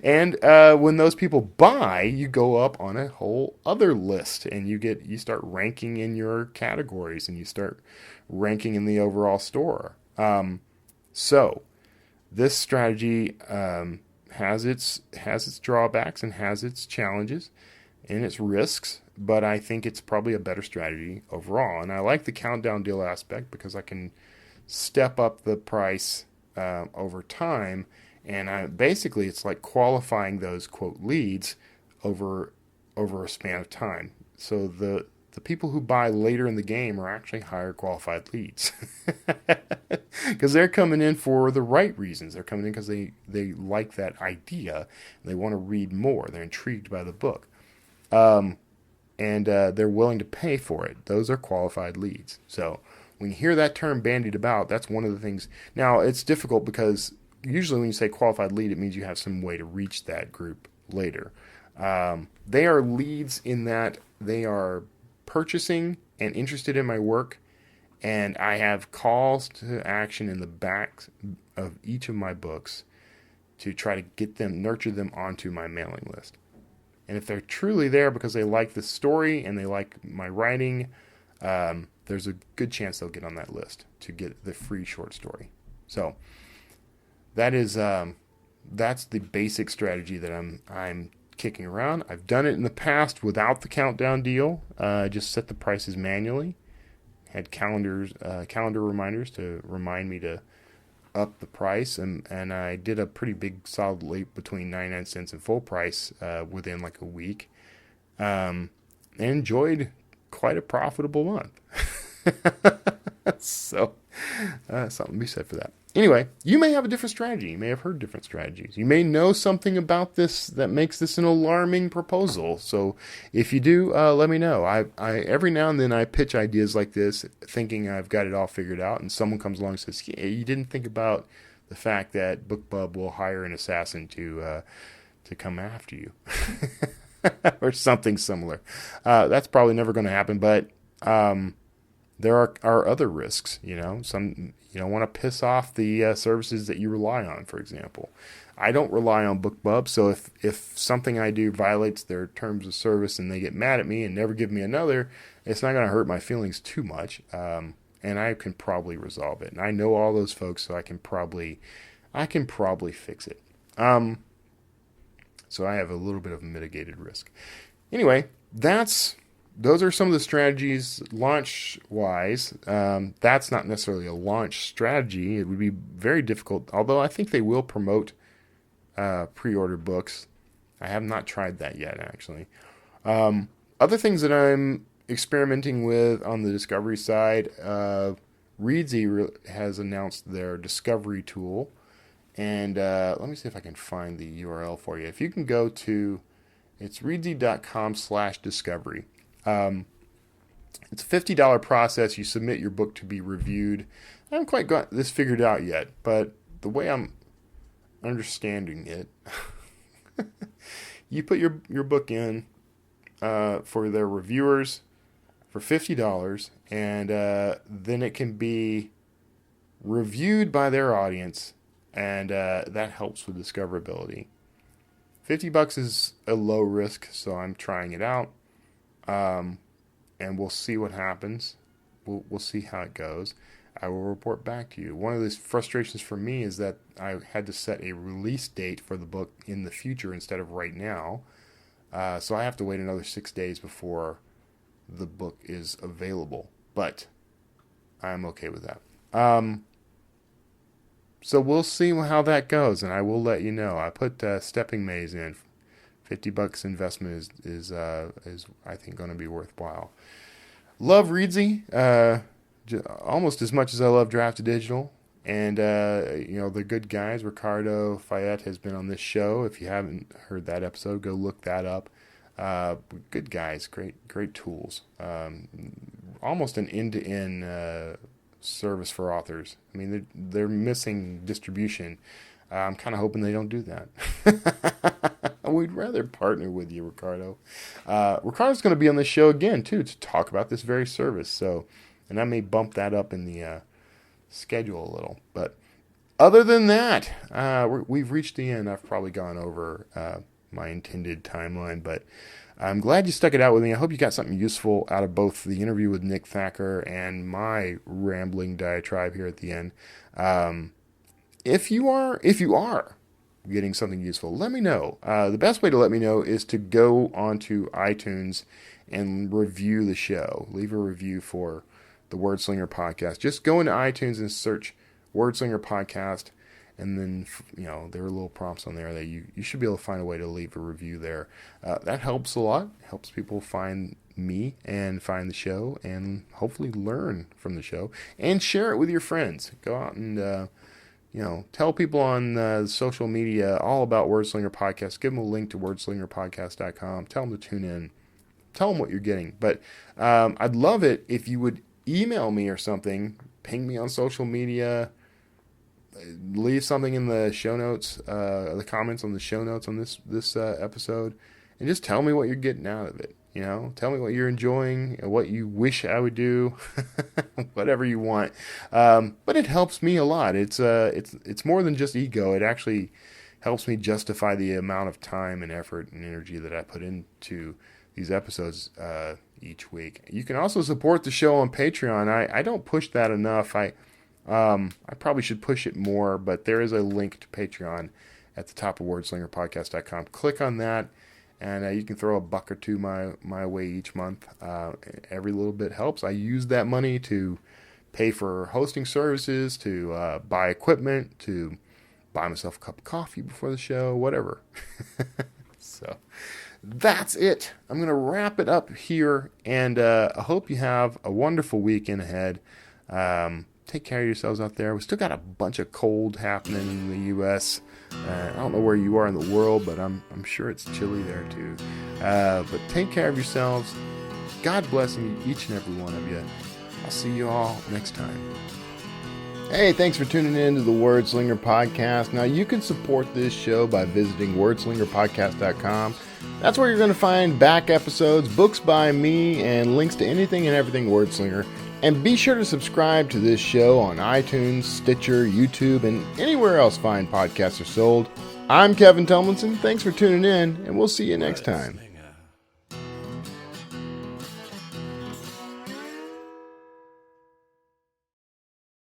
And when those people buy, you go up on a whole other list, and you start ranking in your categories, and you start ranking in the overall store. So this strategy has its drawbacks and has its challenges and its risks, but I think it's probably a better strategy overall. And I like the countdown deal aspect because I can step up the price over time. And basically, it's like qualifying those, quote, leads over a span of time. So the people who buy later in the game are actually higher qualified leads. Because they're coming in for the right reasons. They're coming in because they like that idea. They want to read more. They're intrigued by the book. And they're willing to pay for it. Those are qualified leads. So when you hear that term bandied about, that's one of the things. Now, it's difficult because usually when you say qualified lead, it means you have some way to reach that group later. They are leads in that they are purchasing and interested in my work, and I have calls to action in the back of each of my books to try to nurture them onto my mailing list. And if they're truly there because they like the story and they like my writing, there's a good chance they'll get on that list to get the free short story. So that is that's the basic strategy that I'm kicking around. I've done it in the past without the countdown deal. Just set the prices manually. Had calendar reminders to remind me to up the price, and I did a pretty big solid leap between 99 cents and full price within like a week, and enjoyed quite a profitable month. So something to be said for that. Anyway, you may have a different strategy. You may have heard different strategies. You may know something about this that makes this an alarming proposal. So if you do, let me know. I every now and then I pitch ideas like this thinking I've got it all figured out, and someone comes along and says, yeah, you didn't think about the fact that BookBub will hire an assassin to come after you. Or something similar. That's probably never going to happen, but there are other risks. You don't want to piss off the services that you rely on, for example. I don't rely on BookBub, so if something I do violates their terms of service and they get mad at me and never give me another, it's not going to hurt my feelings too much, and I can probably resolve it. And I know all those folks, so I can probably fix it. So I have a little bit of a mitigated risk. Anyway, those are some of the strategies launch-wise. That's not necessarily a launch strategy. It would be very difficult, although I think they will promote pre-ordered books. I have not tried that yet, actually. Other things that I'm experimenting with on the discovery side, Readsy has announced their discovery tool. And let me see if I can find the URL for you. If you can go to, it's readsy.com/discovery. It's a $50 process. You submit your book to be reviewed. I haven't quite got this figured out yet, but the way I'm understanding it, you put your book in for their reviewers for $50, and then it can be reviewed by their audience, and that helps with discoverability. $50 is a low risk, so I'm trying it out. And we'll see what happens. We'll see how it goes. I will report back to you. One of the frustrations for me is that I had to set a release date for the book in the future instead of right now. So I have to wait another 6 days before the book is available. But I'm okay with that. So we'll see how that goes, and I will let you know. I put Stepping Maze in. $50 investment is I think going to be worthwhile. Love Readsy almost as much as I love Draft to Digital, and the good guys. Ricardo Fayette has been on this show. If you haven't heard that episode, go look that up. Good guys, great tools. Almost an end-to-end service for authors. I mean, they're missing distribution. I'm kind of hoping they don't do that. We'd rather partner with you, Ricardo. Ricardo's going to be on the show again, too, to talk about this very service. And I may bump that up in the schedule a little. But other than that, we've reached the end. I've probably gone over my intended timeline, but I'm glad you stuck it out with me. I hope you got something useful out of both the interview with Nick Thacker and my rambling diatribe here at the end. If you are getting something useful, let me know. The best way to let me know is to go onto iTunes and review the show. Leave a review for the Wordslinger podcast. Just go into iTunes and search Wordslinger podcast, and then there are little prompts on there that you should be able to find a way to leave a review there. That helps a lot. It helps people find me and find the show, and hopefully learn from the show, and share it with your friends. Go out and tell people on social media all about Wordslinger Podcast. Give them a link to wordslingerpodcast.com. Tell them to tune in. Tell them what you're getting. But I'd love it if you would email me or something, ping me on social media, leave something in the show notes, the comments on the show notes on this episode, and just tell me what you're getting out of it. Tell me what you're enjoying, what you wish I would do, whatever you want. But it helps me a lot. It's more than just ego. It actually helps me justify the amount of time and effort and energy that I put into these episodes each week. You can also support the show on Patreon. I don't push that enough. I probably should push it more, but there is a link to Patreon at the top of wordslingerpodcast.com. Click on that, and you can throw $1 or $2 my way each month. Every little bit helps. I use that money to pay for hosting services, to buy equipment, to buy myself a cup of coffee before the show, whatever. So that's it. I'm going to wrap it up here, and I hope you have a wonderful weekend ahead. Take care of yourselves out there. We still got a bunch of cold happening in the U.S. I don't know where you are in the world, but I'm sure it's chilly there too. But take care of yourselves. God bless each and every one of you. I'll see you all next time. Hey, thanks for tuning in to the Wordslinger Podcast. Now, you can support this show by visiting wordslingerpodcast.com. That's where you're going to find back episodes, books by me, and links to anything and everything Wordslinger. And be sure to subscribe to this show on iTunes, Stitcher, YouTube, and anywhere else fine podcasts are sold. I'm Kevin Tomlinson. Thanks for tuning in, and we'll see you next time.